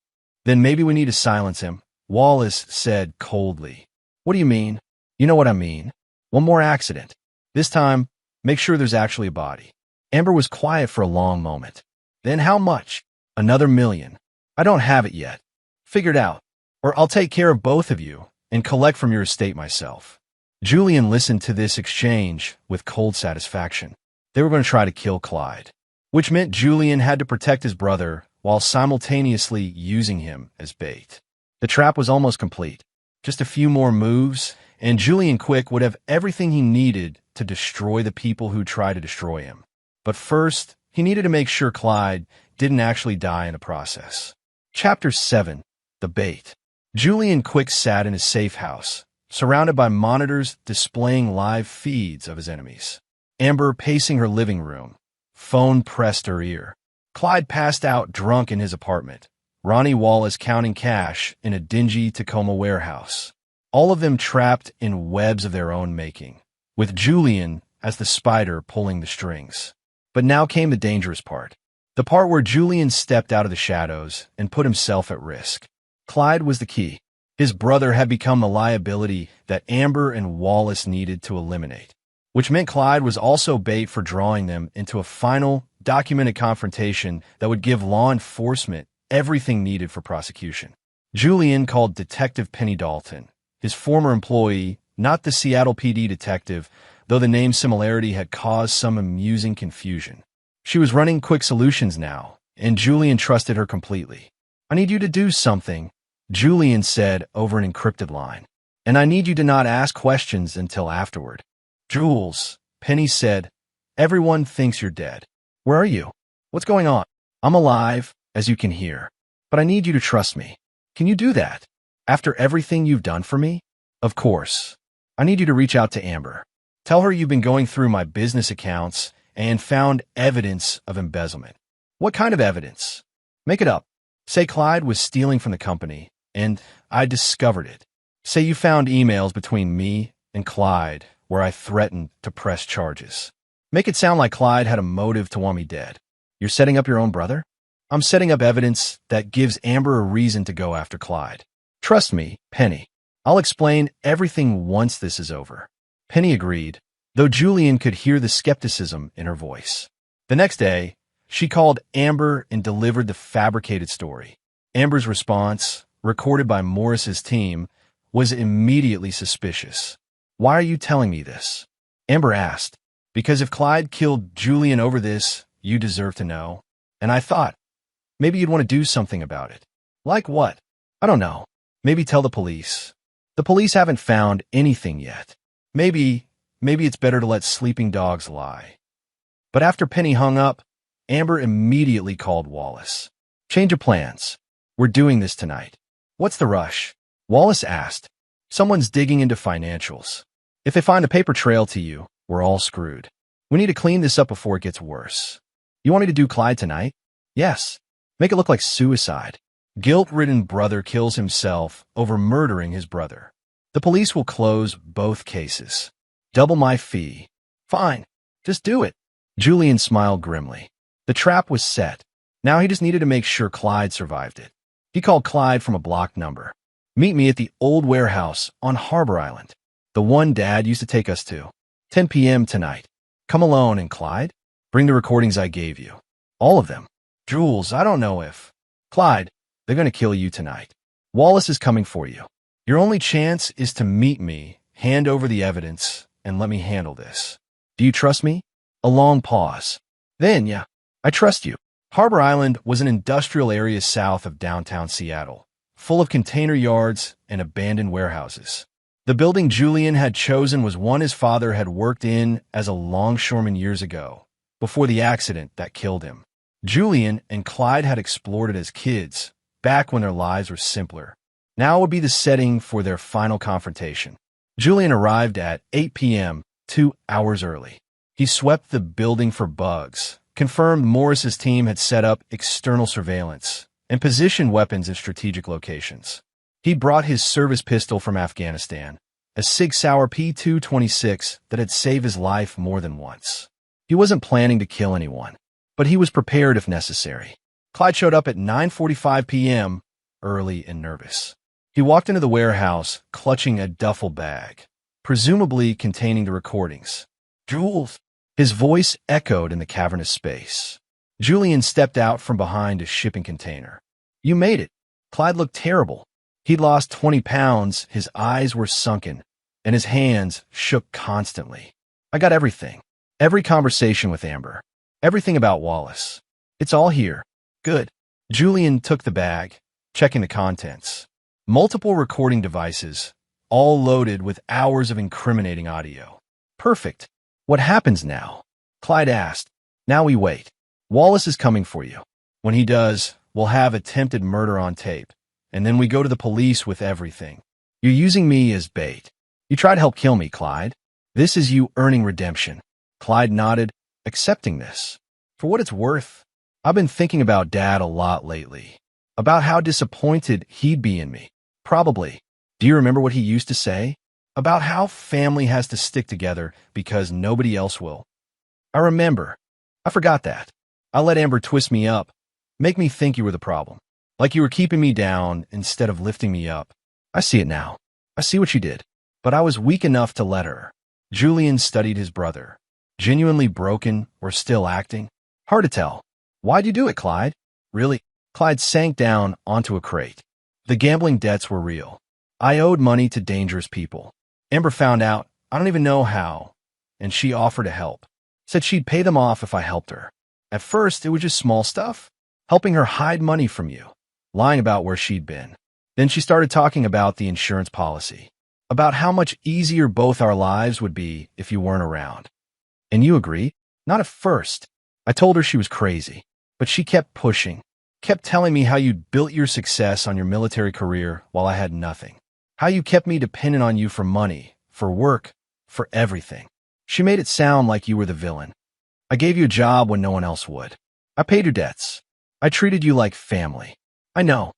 Then maybe we need to silence him, Wallace said coldly. What do you mean? You know what I mean. One more accident. This time, make sure there's actually a body. Amber was quiet for a long moment. Then how much? Another $1 million. I don't have it yet. Figure it out. Or I'll take care of both of you and collect from your estate myself. Julian listened to this exchange with cold satisfaction. They were going to try to kill Clyde, which meant Julian had to protect his brother while simultaneously using him as bait. The trap was almost complete. Just a few more moves, and Julian Quick would have everything he needed to destroy the people who tried to destroy him. But first, he needed to make sure Clyde didn't actually die in the process. Chapter 7. The Bait. Julian Quick sat in his safe house, surrounded by monitors displaying live feeds of his enemies. Amber pacing her living room, phone pressed her ear. Clyde passed out drunk in his apartment. Ronnie Wallace counting cash in a dingy Tacoma warehouse. All of them trapped in webs of their own making, with Julian as the spider pulling the strings. But now came the dangerous part. The part where Julian stepped out of the shadows and put himself at risk. Clyde was the key. His brother had become the liability that Amber and Wallace needed to eliminate, which meant Clyde was also bait for drawing them into a final, documented confrontation that would give law enforcement everything needed for prosecution. Julian called Detective Penny Dalton, his former employee, not the Seattle PD detective, though the name similarity had caused some amusing confusion. She was running Quick Solutions now, and Julian trusted her completely. I need you to do something, Julian said over an encrypted line. And I need you to not ask questions until afterward. Jules, Penny said, everyone thinks you're dead. Where are you? What's going on? I'm alive, as you can hear. But I need you to trust me. Can you do that? After everything you've done for me? Of course. I need you to reach out to Amber. Tell her you've been going through my business accounts and found evidence of embezzlement. What kind of evidence? Make it up. Say Clyde was stealing from the company, and I discovered it. Say you found emails between me and Clyde where I threatened to press charges. Make it sound like Clyde had a motive to want me dead. You're setting up your own brother? I'm setting up evidence that gives Amber a reason to go after Clyde. Trust me, Penny. I'll explain everything once this is over. Penny agreed, though Julian could hear the skepticism in her voice. The next day, she called Amber and delivered the fabricated story. Amber's response, recorded by Morris's team, was immediately suspicious. Why are you telling me this? Amber asked. Because if Clyde killed Julian over this, you deserve to know. And I thought, maybe you'd want to do something about it. Like what? I don't know. Maybe tell the police. The police haven't found anything yet. Maybe it's better to let sleeping dogs lie. But after Penny hung up, Amber immediately called Wallace. Change of plans. We're doing this tonight. What's the rush? Wallace asked. Someone's digging into financials. If they find a paper trail to you, we're all screwed. We need to clean this up before it gets worse. You want me to do Clyde tonight? Yes. Make it look like suicide. Guilt-ridden brother kills himself over murdering his brother. The police will close both cases. Double my fee. Fine. Just do it. Julian smiled grimly. The trap was set. Now he just needed to make sure Clyde survived it. He called Clyde from a blocked number. Meet me at the old warehouse on Harbor Island. The one Dad used to take us to. 10 p.m. tonight. Come alone, and Clyde, bring the recordings I gave you. All of them. Jules, I don't know if... Clyde, they're going to kill you tonight. Wallace is coming for you. Your only chance is to meet me, hand over the evidence, and let me handle this. Do you trust me? A long pause. Then, yeah, I trust you. Harbor Island was an industrial area south of downtown Seattle, full of container yards and abandoned warehouses. The building Julian had chosen was one his father had worked in as a longshoreman years ago, before the accident that killed him. Julian and Clyde had explored it as kids, back when their lives were simpler. Now would be the setting for their final confrontation. Julian arrived at 8 p.m., 2 hours early. He swept the building for bugs, confirmed Morris's team had set up external surveillance, and positioned weapons in strategic locations. He brought his service pistol from Afghanistan, a Sig Sauer P226 that had saved his life more than once. He wasn't planning to kill anyone, but he was prepared if necessary. Clyde showed up at 9:45 p.m., early and nervous. He walked into the warehouse, clutching a duffel bag, presumably containing the recordings. Jules! His voice echoed in the cavernous space. Julian stepped out from behind a shipping container. You made it. Clyde looked terrible. He'd lost 20 pounds, his eyes were sunken, and his hands shook constantly. I got everything. Every conversation with Amber. Everything about Wallace. It's all here. Good. Julian took the bag, checking the contents. Multiple recording devices, all loaded with hours of incriminating audio. Perfect. What happens now? Clyde asked. Now we wait. Wallace is coming for you. When he does, we'll have attempted murder on tape. And then we go to the police with everything. You're using me as bait. You try to help kill me, Clyde. This is you earning redemption. Clyde nodded, accepting this. For what it's worth, I've been thinking about Dad a lot lately. About how disappointed he'd be in me. Probably. Do you remember what he used to say? About how family has to stick together because nobody else will. I remember. I forgot that. I let Amber twist me up, make me think you were the problem. Like you were keeping me down instead of lifting me up. I see it now. I see what you did. But I was weak enough to let her. Julian studied his brother. Genuinely broken or still acting? Hard to tell. Why'd you do it, Clyde? Really? Clyde sank down onto a crate. The gambling debts were real. I owed money to dangerous people. Amber found out, I don't even know how, and she offered to help. Said she'd pay them off if I helped her. At first, it was just small stuff. Helping her hide money from you. Lying about where she'd been. Then she started talking about the insurance policy. About how much easier both our lives would be if you weren't around. And you agreed? Not at first. I told her she was crazy. But she kept pushing. Kept telling me how you'd built your success on your military career while I had nothing. How you kept me dependent on you for money, for work, for everything. She made it sound like you were the villain. I gave you a job when no one else would. I paid your debts. I treated you like family. I know.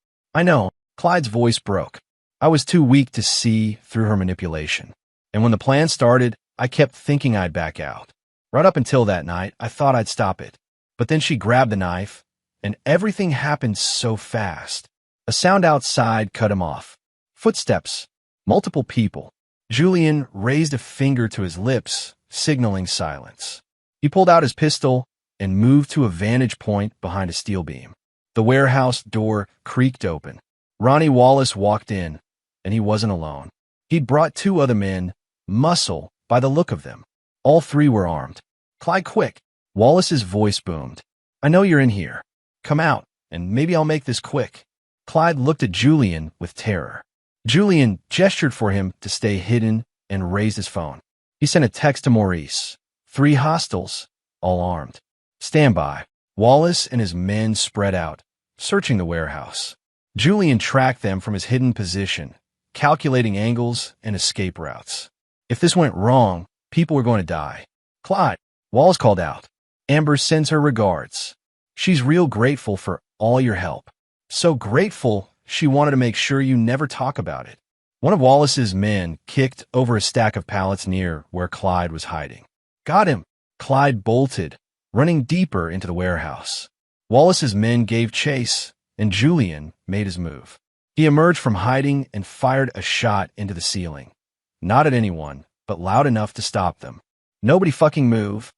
Clyde's voice broke. I was too weak to see through her manipulation. And when the plan started, I kept thinking I'd back out. Right up until that night, I thought I'd stop it. But then she grabbed the knife, and everything happened so fast. A sound outside cut him off. Footsteps. Multiple people. Julian raised a finger to his lips, signaling silence. He pulled out his pistol and moved to a vantage point behind a steel beam. The warehouse door creaked open. Ronnie Wallace walked in, and he wasn't alone. He'd brought 2 other men, muscle by the look of them. All 3 were armed. Clyde, quick! Wallace's voice boomed. I know you're in here. Come out, and maybe I'll make this quick. Clyde looked at Julian with terror. Julian gestured for him to stay hidden and raised his phone. He sent a text to Maurice. 3 hostiles, all armed. Stand by. Wallace and his men spread out, searching the warehouse. Julian tracked them from his hidden position, calculating angles and escape routes. If this went wrong, people were going to die. Clyde, Wallace called out. Amber sends her regards. She's real grateful for all your help. So grateful, she wanted to make sure you never talk about it. One of Wallace's men kicked over a stack of pallets near where Clyde was hiding. Got him! Clyde bolted, running deeper into the warehouse. Wallace's men gave chase, and Julian made his move. He emerged from hiding and fired a shot into the ceiling. Not at anyone, but loud enough to stop them. Nobody fucking move.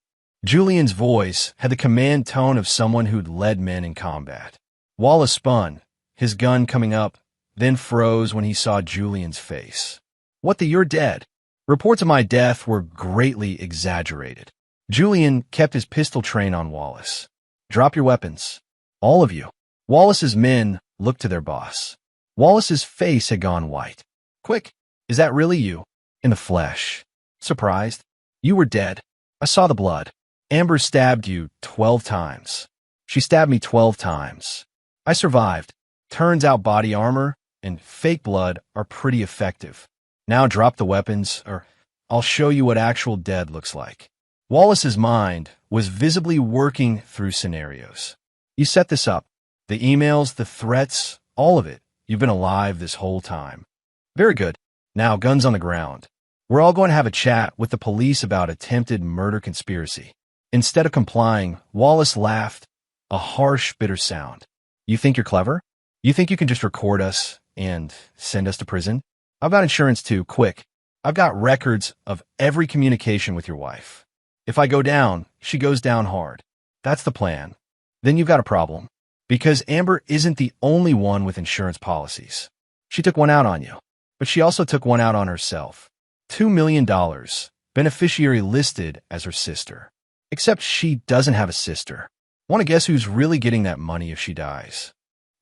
Julian's voice had the command tone of someone who'd led men in combat. Wallace spun, his gun coming up, then froze when he saw Julian's face. What the you're dead? Reports of my death were greatly exaggerated. Julian kept his pistol train on Wallace. Drop your weapons. All of you. Wallace's men looked to their boss. Wallace's face had gone white. Quick, is that really you? In the flesh. Surprised? You were dead. I saw the blood. Amber stabbed you 12 times. She stabbed me 12 times. I survived. Turns out body armor and fake blood are pretty effective. Now drop the weapons, or I'll show you what actual dead looks like. Wallace's mind was visibly working through scenarios. You set this up. The emails, the threats, all of it. You've been alive this whole time. Very good. Now, guns on the ground. We're all going to have a chat with the police about attempted murder conspiracy. Instead of complying, Wallace laughed, a harsh, bitter sound. You think you're clever? You think you can just record us and send us to prison? I've got insurance too, quick. I've got records of every communication with your wife. If I go down, she goes down hard. That's the plan. Then you've got a problem. Because Amber isn't the only one with insurance policies. She took one out on you, but she also took one out on herself. $2 million, beneficiary listed as her sister. Except she doesn't have a sister. Want to guess who's really getting that money if she dies?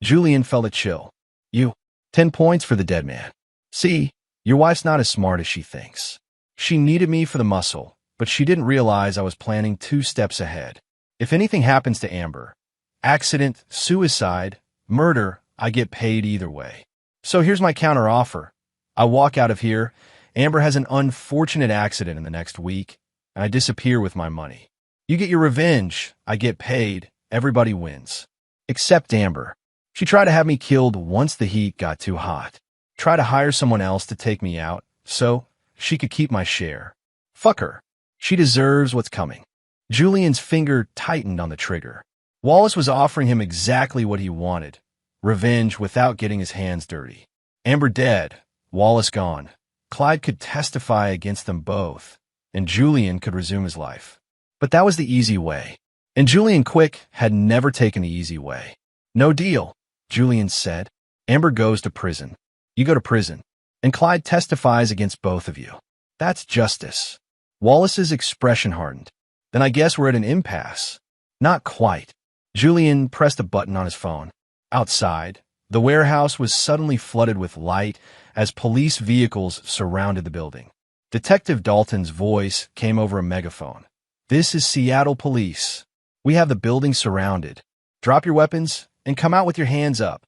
Julian felt a chill. You. 10 points for the dead man. See, your wife's not as smart as she thinks. She needed me for the muscle, but she didn't realize I was planning 2 steps ahead. If anything happens to Amber, accident, suicide, murder, I get paid either way. So here's my counter offer. I walk out of here, Amber has an unfortunate accident in the next week, and I disappear with my money. You get your revenge, I get paid, everybody wins. Except Amber. She tried to have me killed once the heat got too hot. Tried to hire someone else to take me out, so she could keep my share. Fuck her. She deserves what's coming. Julian's finger tightened on the trigger. Wallace was offering him exactly what he wanted. Revenge without getting his hands dirty. Amber dead, Wallace gone. Clyde could testify against them both, and Julian could resume his life. But that was the easy way. And Julian Quick had never taken the easy way. No deal, Julian said. Amber goes to prison. You go to prison. And Clyde testifies against both of you. That's justice. Wallace's expression hardened. Then I guess we're at an impasse. Not quite. Julian pressed a button on his phone. Outside, the warehouse was suddenly flooded with light as police vehicles surrounded the building. Detective Dalton's voice came over a megaphone. This is Seattle Police. We have the building surrounded. Drop your weapons and come out with your hands up.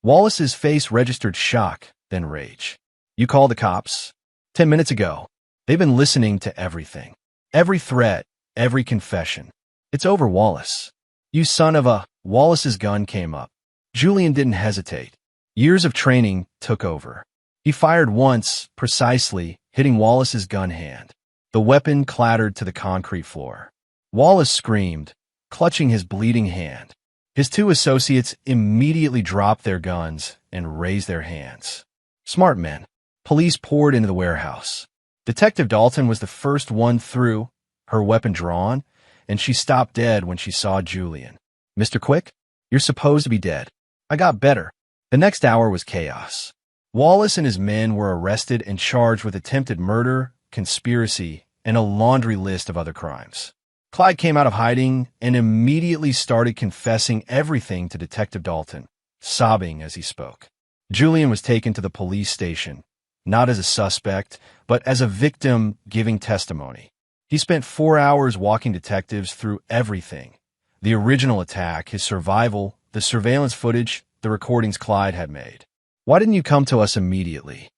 Wallace's face registered shock, then rage. You called the cops? 10 minutes ago. They've been listening to everything. Every threat, every confession. It's over, Wallace. You son of a... Wallace's gun came up. Julian didn't hesitate. Years of training took over. He fired once, precisely, hitting Wallace's gun hand. The weapon clattered to the concrete floor. Wallace screamed, clutching his bleeding hand. His 2 associates immediately dropped their guns and raised their hands. Smart men. Police poured into the warehouse. Detective Dalton was the first one through, her weapon drawn, and she stopped dead when she saw Julian. Mr. Quick, you're supposed to be dead. I got better. The next hour was chaos. Wallace and his men were arrested and charged with attempted murder, conspiracy, and a laundry list of other crimes. Clyde came out of hiding and immediately started confessing everything to Detective Dalton, sobbing as he spoke. Julian was taken to the police station, not as a suspect, but as a victim giving testimony. He spent 4 hours walking detectives through everything. The original attack, his survival, the surveillance footage, the recordings Clyde had made. "Why didn't you come to us immediately?"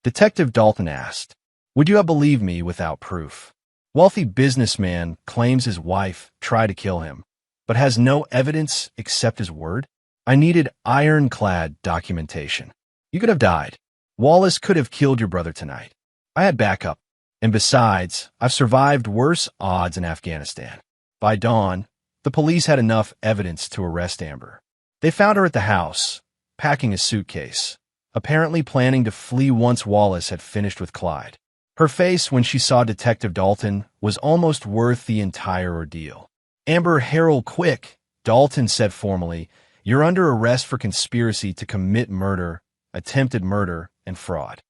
Detective Dalton asked. "Would you have believed me without proof?" Wealthy businessman claims his wife tried to kill him, but has no evidence except his word. "I needed ironclad documentation. You could have died. Wallace could have killed your brother tonight. I had backup. And besides, I've survived worse odds in Afghanistan." By dawn, the police had enough evidence to arrest Amber. They found her at the house, packing a suitcase, apparently planning to flee once Wallace had finished with Clyde. Her face when she saw Detective Dalton was almost worth the entire ordeal. "Amber Harold Quick," Dalton said formally, "you're under arrest for conspiracy to commit murder, attempted murder, and fraud."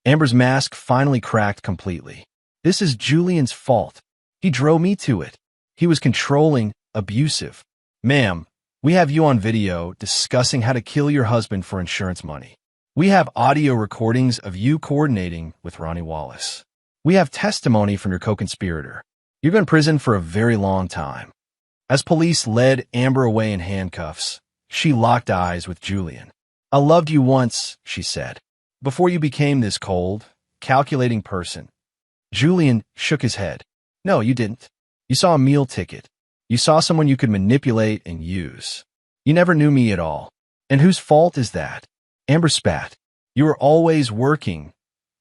Amber's mask finally cracked completely. "This is Julian's fault. He drove me to it. He was controlling, abusive. Ma'am, we have you on video discussing how to kill your husband for insurance money. We have audio recordings of you coordinating with Ronnie Wallace. We have testimony from your co-conspirator. You've been in prison for a very long time." As police led Amber away in handcuffs, she locked eyes with Julian. "I loved you once," she said, "before you became this cold, calculating person." Julian shook his head. "No, you didn't. You saw a meal ticket. You saw someone you could manipulate and use. You never knew me at all. And whose fault is that?" Amber spat. "You were always working,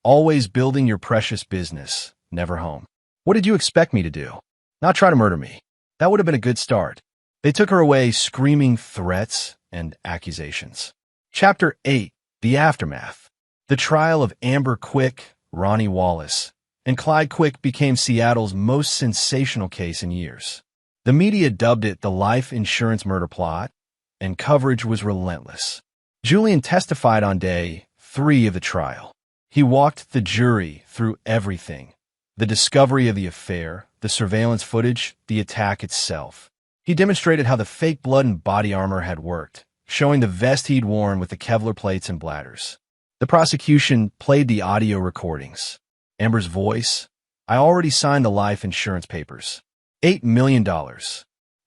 always building your precious business, never home. What did you expect me to do? Not try to murder me. That would have been a good start." They took her away screaming threats and accusations. Chapter 8. The Aftermath. The trial of Amber Quick, Ronnie Wallace, and Clyde Quick became Seattle's most sensational case in years. The media dubbed it the life insurance murder plot, and coverage was relentless. Julian testified on day 3 of the trial. He walked the jury through everything: the discovery of the affair, the surveillance footage, the attack itself. He demonstrated how the fake blood and body armor had worked, showing the vest he'd worn with the Kevlar plates and bladders. The prosecution played the audio recordings. Amber's voice: "I already signed the life insurance papers. $8 million.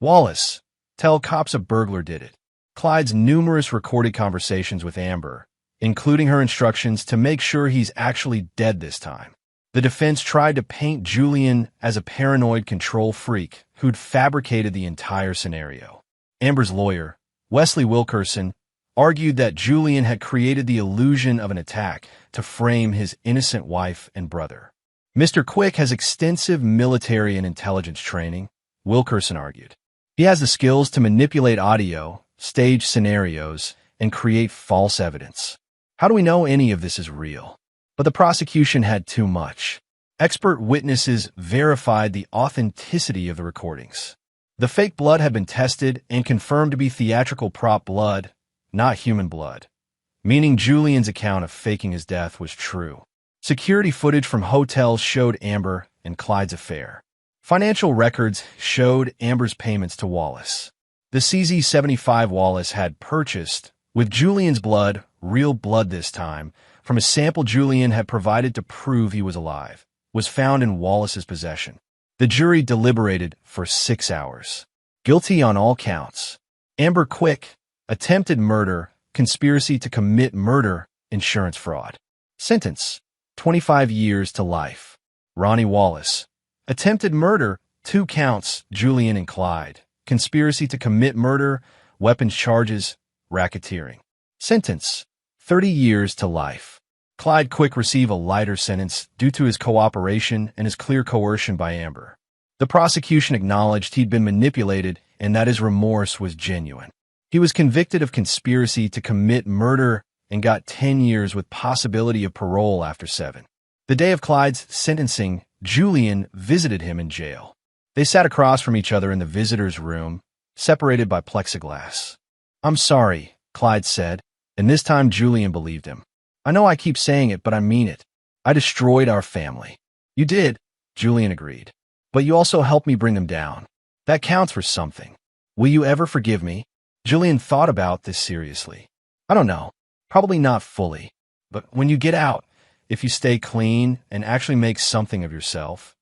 Wallace: tell cops a burglar did it." Clyde's numerous recorded conversations with Amber, including her instructions to make sure he's actually dead this time. The defense tried to paint Julian as a paranoid control freak who'd fabricated the entire scenario. Amber's lawyer, Wesley Wilkerson, argued that Julian had created the illusion of an attack to frame his innocent wife and brother. "Mr. Quick has extensive military and intelligence training," Wilkerson argued. "He has the skills to manipulate audio, stage scenarios, and create false evidence. How do we know any of this is real?" But the prosecution had too much. Expert witnesses verified the authenticity of the recordings. The fake blood had been tested and confirmed to be theatrical prop blood, not human blood, meaning Julian's account of faking his death was true. Security footage from hotels showed Amber and Clyde's affair. Financial records showed Amber's payments to Wallace. The CZ-75 Wallace had purchased, with Julian's blood, real blood this time, from a sample Julian had provided to prove he was alive, was found in Wallace's possession. The jury deliberated for 6 hours. Guilty on all counts. Amber Quick: attempted murder, conspiracy to commit murder, insurance fraud. Sentence: 25 years to life. Ronnie Wallace: attempted murder, 2 counts, Julian and Clyde. Conspiracy to commit murder, weapons charges, racketeering. Sentence: 30 years to life. Clyde Quick received a lighter sentence due to his cooperation and his clear coercion by Amber. The prosecution acknowledged he'd been manipulated and that his remorse was genuine. He was convicted of conspiracy to commit murder and got 10 years with possibility of parole after 7. The day of Clyde's sentencing, Julian visited him in jail. They sat across from each other in the visitor's room, separated by plexiglass. "I'm sorry," Clyde said, and this time Julian believed him. "I know I keep saying it, but I mean it. I destroyed our family." "You did," Julian agreed. "But you also helped me bring them down. That counts for something. Will you ever forgive me?" Julian thought about this seriously. "I don't know. Probably not fully. But when you get out, if you stay clean and actually make something of yourself,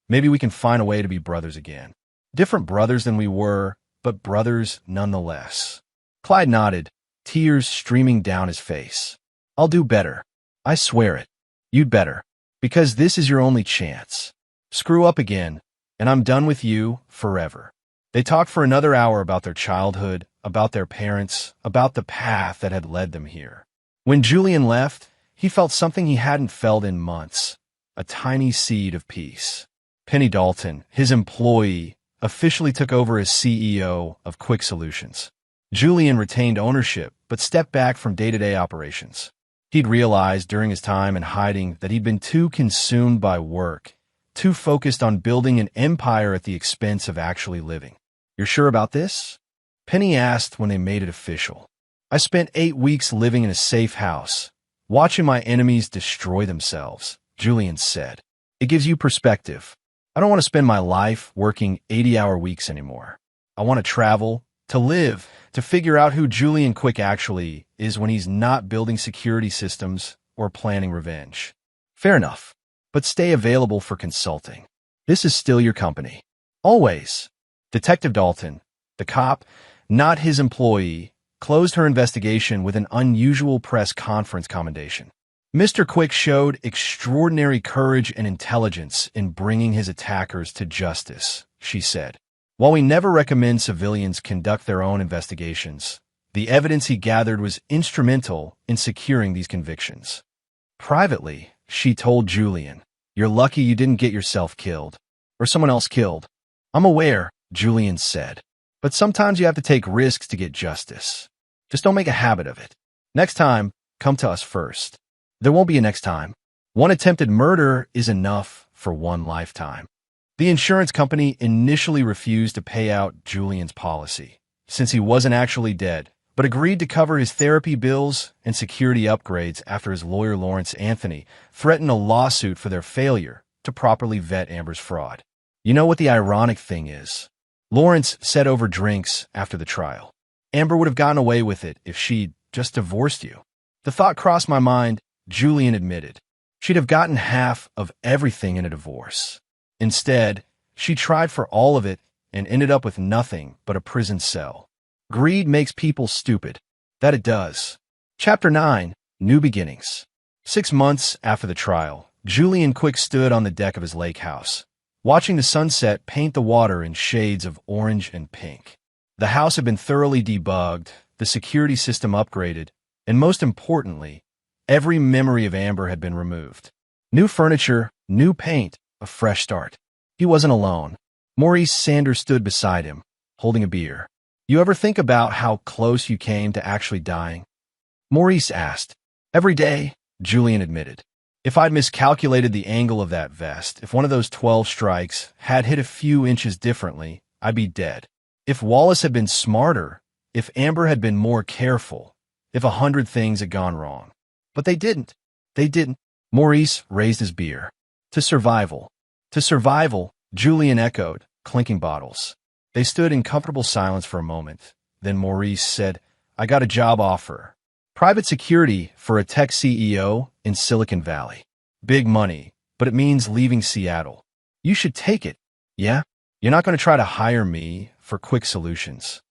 maybe we can find a way to be brothers again. Different brothers than we were, but brothers nonetheless." Clyde nodded. tears streaming down his face. "I'll do better. I swear it. You'd better. Because this is your only chance. Screw up again, and I'm done with you forever." They talked for another hour about their childhood, about their parents, about the path that had led them here. When Julian left, he felt something he hadn't felt in months, a tiny seed of peace. Penny Dalton, his employee, officially took over as CEO of Quick Solutions. Julian retained ownership, but stepped back from day-to-day operations. He'd realized during his time in hiding that he'd been too consumed by work, too focused on building an empire at the expense of actually living. "You're sure about this?" Penny asked when they made it official. "I spent 8 weeks living in a safe house, watching my enemies destroy themselves," Julian said. "It gives you perspective. I don't want to spend my life working 80-hour weeks anymore. I want to travel, to live, to figure out who Julian Quick actually is when he's not building security systems or planning revenge." "Fair enough. But stay available for consulting. This is still your company. Always." Detective Dalton, the cop, not his employee, closed her investigation with an unusual press conference commendation. "Mr. Quick showed extraordinary courage and intelligence in bringing his attackers to justice," she said. "While we never recommend civilians conduct their own investigations, the evidence he gathered was instrumental in securing these convictions." Privately, she told Julian, "You're lucky you didn't get yourself killed. Or someone else killed." "I'm aware," Julian said. "But sometimes you have to take risks to get justice. Just don't make a habit of it. Next time, come to us first." "There won't be a next time. One attempted murder is enough for one lifetime." The insurance company initially refused to pay out Julian's policy, since he wasn't actually dead, but agreed to cover his therapy bills and security upgrades after his lawyer Lawrence Anthony threatened a lawsuit for their failure to properly vet Amber's fraud. "You know what the ironic thing is?" Lawrence said over drinks after the trial. "Amber would have gotten away with it if she'd just divorced you." "The thought crossed my mind," Julian admitted. "She'd have gotten half of everything in a divorce. Instead, she tried for all of it and ended up with nothing but a prison cell. Greed makes people stupid. That it does." Chapter 9, New Beginnings. 6 months after the trial, Julian Quick stood on the deck of his lake house, watching the sunset paint the water in shades of orange and pink. The house had been thoroughly debugged, the security system upgraded, and most importantly, every memory of Amber had been removed. New furniture, new paint, a fresh start. He wasn't alone. Maurice Sanders stood beside him, holding a beer. "You ever think about how close you came to actually dying?" Maurice asked. "Every day," Julian admitted. "If I'd miscalculated the angle of that vest, if one of those 12 strikes had hit a few inches differently, I'd be dead. If Wallace had been smarter, if Amber had been more careful, if 100 things had gone wrong. But they didn't. They didn't." Maurice raised his beer. "To survival." "To survival," Julian echoed, clinking bottles. They stood in comfortable silence for a moment. Then Maurice said, "I got a job offer. Private security for a tech CEO in Silicon Valley. Big money, but it means leaving Seattle. You should take it." "Yeah? You're not going to try to hire me for Quick Solutions.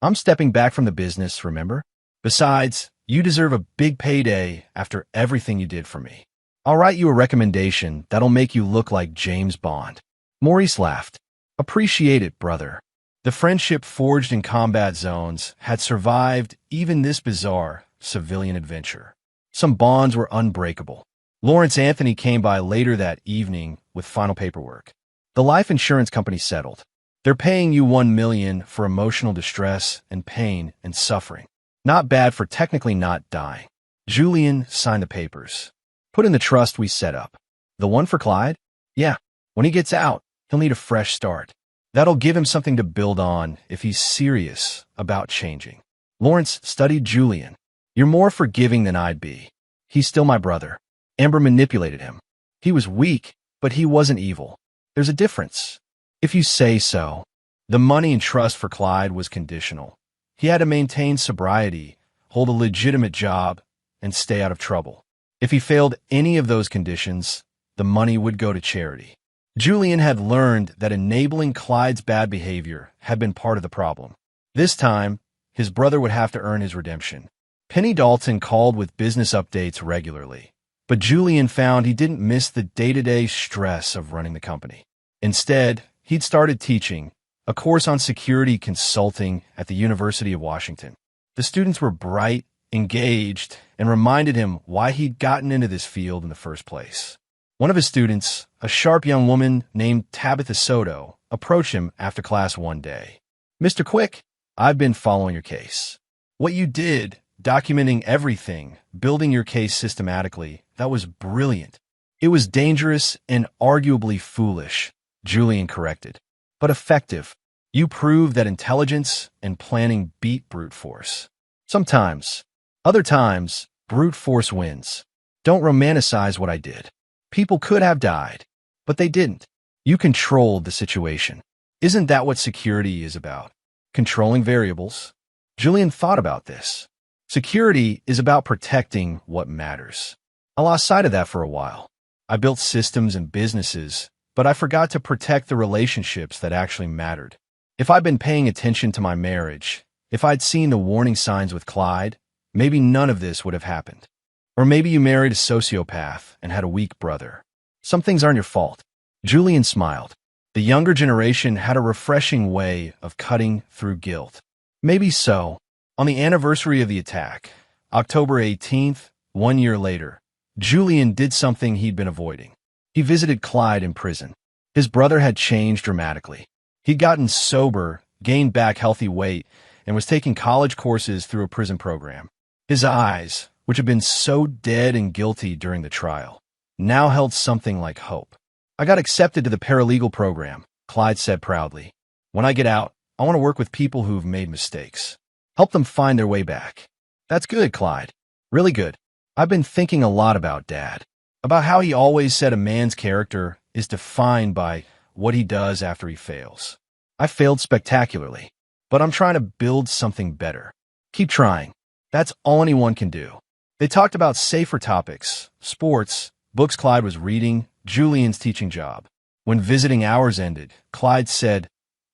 I'm stepping back from the business, remember? Besides, you deserve a big payday after everything you did for me. I'll write you a recommendation that'll make you look like James Bond." Maurice laughed. "Appreciate it, brother." The friendship forged in combat zones had survived even this bizarre civilian adventure. Some bonds were unbreakable. Lawrence Anthony came by later that evening with final paperwork. The life insurance company settled. "They're paying you $1 million for emotional distress and pain and suffering. Not bad for technically not dying." Julian signed the papers. "Put in the trust we set up." "The one for Clyde?" "Yeah. When he gets out, he'll need a fresh start. That'll give him something to build on if he's serious about changing." Lawrence studied Julian. "You're more forgiving than I'd be. He's still my brother. Amber manipulated him. He was weak, but he wasn't evil. There's a difference." "If you say so." The money and trust for Clyde was conditional. He had to maintain sobriety, hold a legitimate job, and stay out of trouble. If he failed any of those conditions, the money would go to charity. Julian had learned that enabling Clyde's bad behavior had been part of the problem. This time, his brother would have to earn his redemption. Penny Dalton called with business updates regularly, but Julian found he didn't miss the day-to-day stress of running the company. Instead, he'd started teaching a course on security consulting at the University of Washington. The students were bright, engaged, and reminded him why he'd gotten into this field in the first place. One of his students, a sharp young woman named Tabitha Soto, approached him after class one day. "Mr. Quick, I've been following your case. What you did, documenting everything, building your case systematically, that was brilliant." "It was dangerous and arguably foolish," Julian corrected, "but effective. You proved that intelligence and planning beat brute force. Sometimes. Other times, brute force wins. Don't romanticize what I did. People could have died, but they didn't. You controlled the situation. Isn't that what security is about? Controlling variables?" Julian thought about this. Security is about protecting what matters. I lost sight of that for a while. I built systems and businesses, but I forgot to protect the relationships that actually mattered. If I'd been paying attention to my marriage, if I'd seen the warning signs with Clyde, maybe none of this would have happened. Or maybe you married a sociopath and had a weak brother. Some things aren't your fault. Julian smiled. The younger generation had a refreshing way of cutting through guilt. Maybe so. On the anniversary of the attack, October 18th, 1 year later, Julian did something he'd been avoiding. He visited Clyde in prison. His brother had changed dramatically. He'd gotten sober, gained back healthy weight, and was taking college courses through a prison program. His eyes, which had been so dead and guilty during the trial, now held something like hope. "I got accepted to the paralegal program," Clyde said proudly. "When I get out, I want to work with people who've made mistakes. Help them find their way back." "That's good, Clyde. Really good. I've been thinking a lot about Dad, about how he always said a man's character is defined by what he does after he fails. I failed spectacularly, but I'm trying to build something better. Keep trying. That's all anyone can do." They talked about safer topics, sports, books Clyde was reading, Julian's teaching job. When visiting hours ended, Clyde said,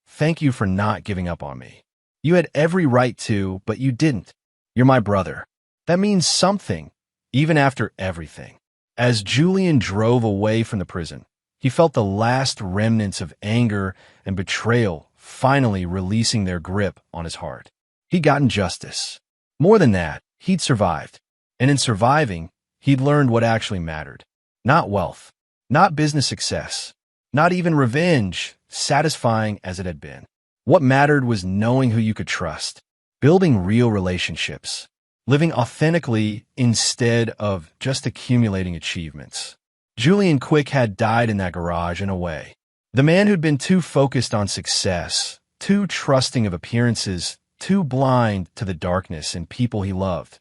"Thank you for not giving up on me. You had every right to, but you didn't. You're my brother. That means something, even after everything." As Julian drove away from the prison, he felt the last remnants of anger and betrayal finally releasing their grip on his heart. He'd gotten justice. More than that, he'd survived. And in surviving, he'd learned what actually mattered. Not wealth, not business success, not even revenge, satisfying as it had been. What mattered was knowing who you could trust, building real relationships, living authentically instead of just accumulating achievements. Julian Quick had died in that garage in a way. The man who'd been too focused on success, too trusting of appearances, too blind to the darkness and people he loved.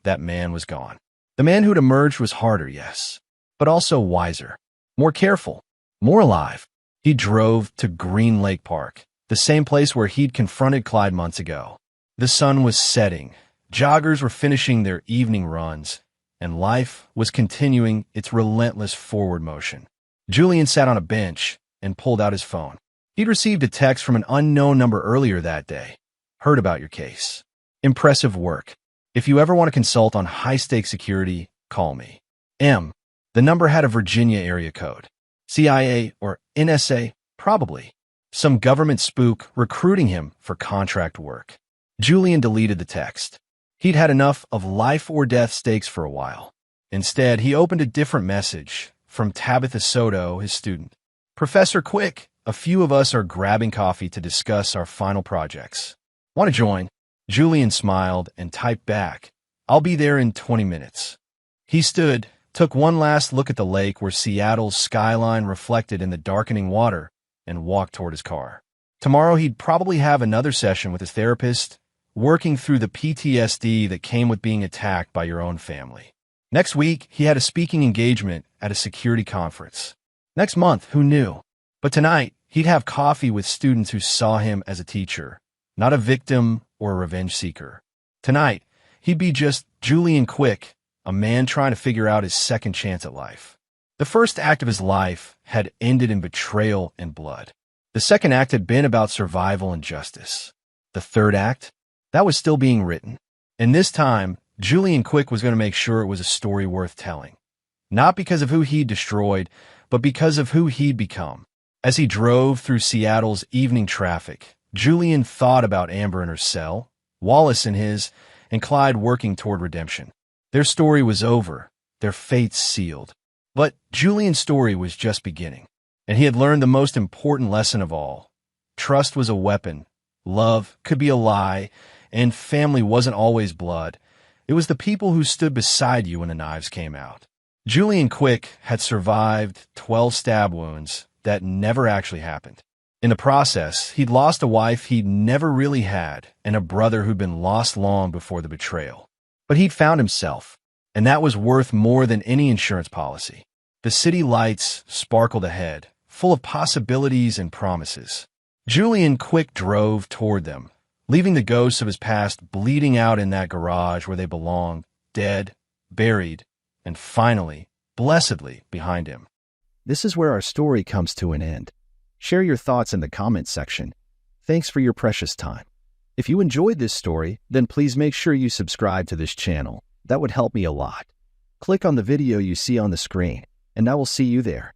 That man was gone. The man who'd emerged was harder, yes, but also wiser, more careful, more alive. He drove to Green Lake Park, the same place where he'd confronted Clyde months ago. The sun was setting, joggers were finishing their evening runs, and life was continuing its relentless forward motion. Julian sat on a bench and pulled out his phone. He'd received a text from an unknown number earlier that day. "Heard about your case. Impressive work. If you ever want to consult on high-stakes security, call me." The number had a Virginia area code. CIA or NSA? Probably. Some government spook recruiting him for contract work. Julian deleted the text. He'd had enough of life-or-death stakes for a while. Instead, he opened a different message from Tabitha Soto, his student. "Professor Quick, a few of us are grabbing coffee to discuss our final projects. Want to join?" Julian smiled and typed back, "I'll be there in 20 minutes. He stood, took one last look at the lake where Seattle's skyline reflected in the darkening water, and walked toward his car. Tomorrow he'd probably have another session with his therapist, working through the PTSD that came with being attacked by your own family. Next week, he had a speaking engagement at a security conference. Next month, who knew? But tonight, he'd have coffee with students who saw him as a teacher, not a victim or a revenge seeker. Tonight, he'd be just Julian Quick, a man trying to figure out his second chance at life. The first act of his life had ended in betrayal and blood. The second act had been about survival and justice. The third act, that was still being written. And this time, Julian Quick was going to make sure it was a story worth telling. Not because of who he'd destroyed, but because of who he'd become. As he drove through Seattle's evening traffic, Julian thought about Amber in her cell, Wallace in his, and Clyde working toward redemption. Their story was over, their fates sealed. But Julian's story was just beginning, and he had learned the most important lesson of all. Trust was a weapon, love could be a lie, and family wasn't always blood. It was the people who stood beside you when the knives came out. Julian Quick had survived 12 stab wounds that never actually happened. In the process, he'd lost a wife he'd never really had and a brother who'd been lost long before the betrayal. But he'd found himself, and that was worth more than any insurance policy. The city lights sparkled ahead, full of possibilities and promises. Julian Quick drove toward them, leaving the ghosts of his past bleeding out in that garage where they belonged, dead, buried, and finally, blessedly, behind him. This is where our story comes to an end. Share your thoughts in the comments section. Thanks for your precious time. If you enjoyed this story, then please make sure you subscribe to this channel. That would help me a lot. Click on the video you see on the screen, and I will see you there.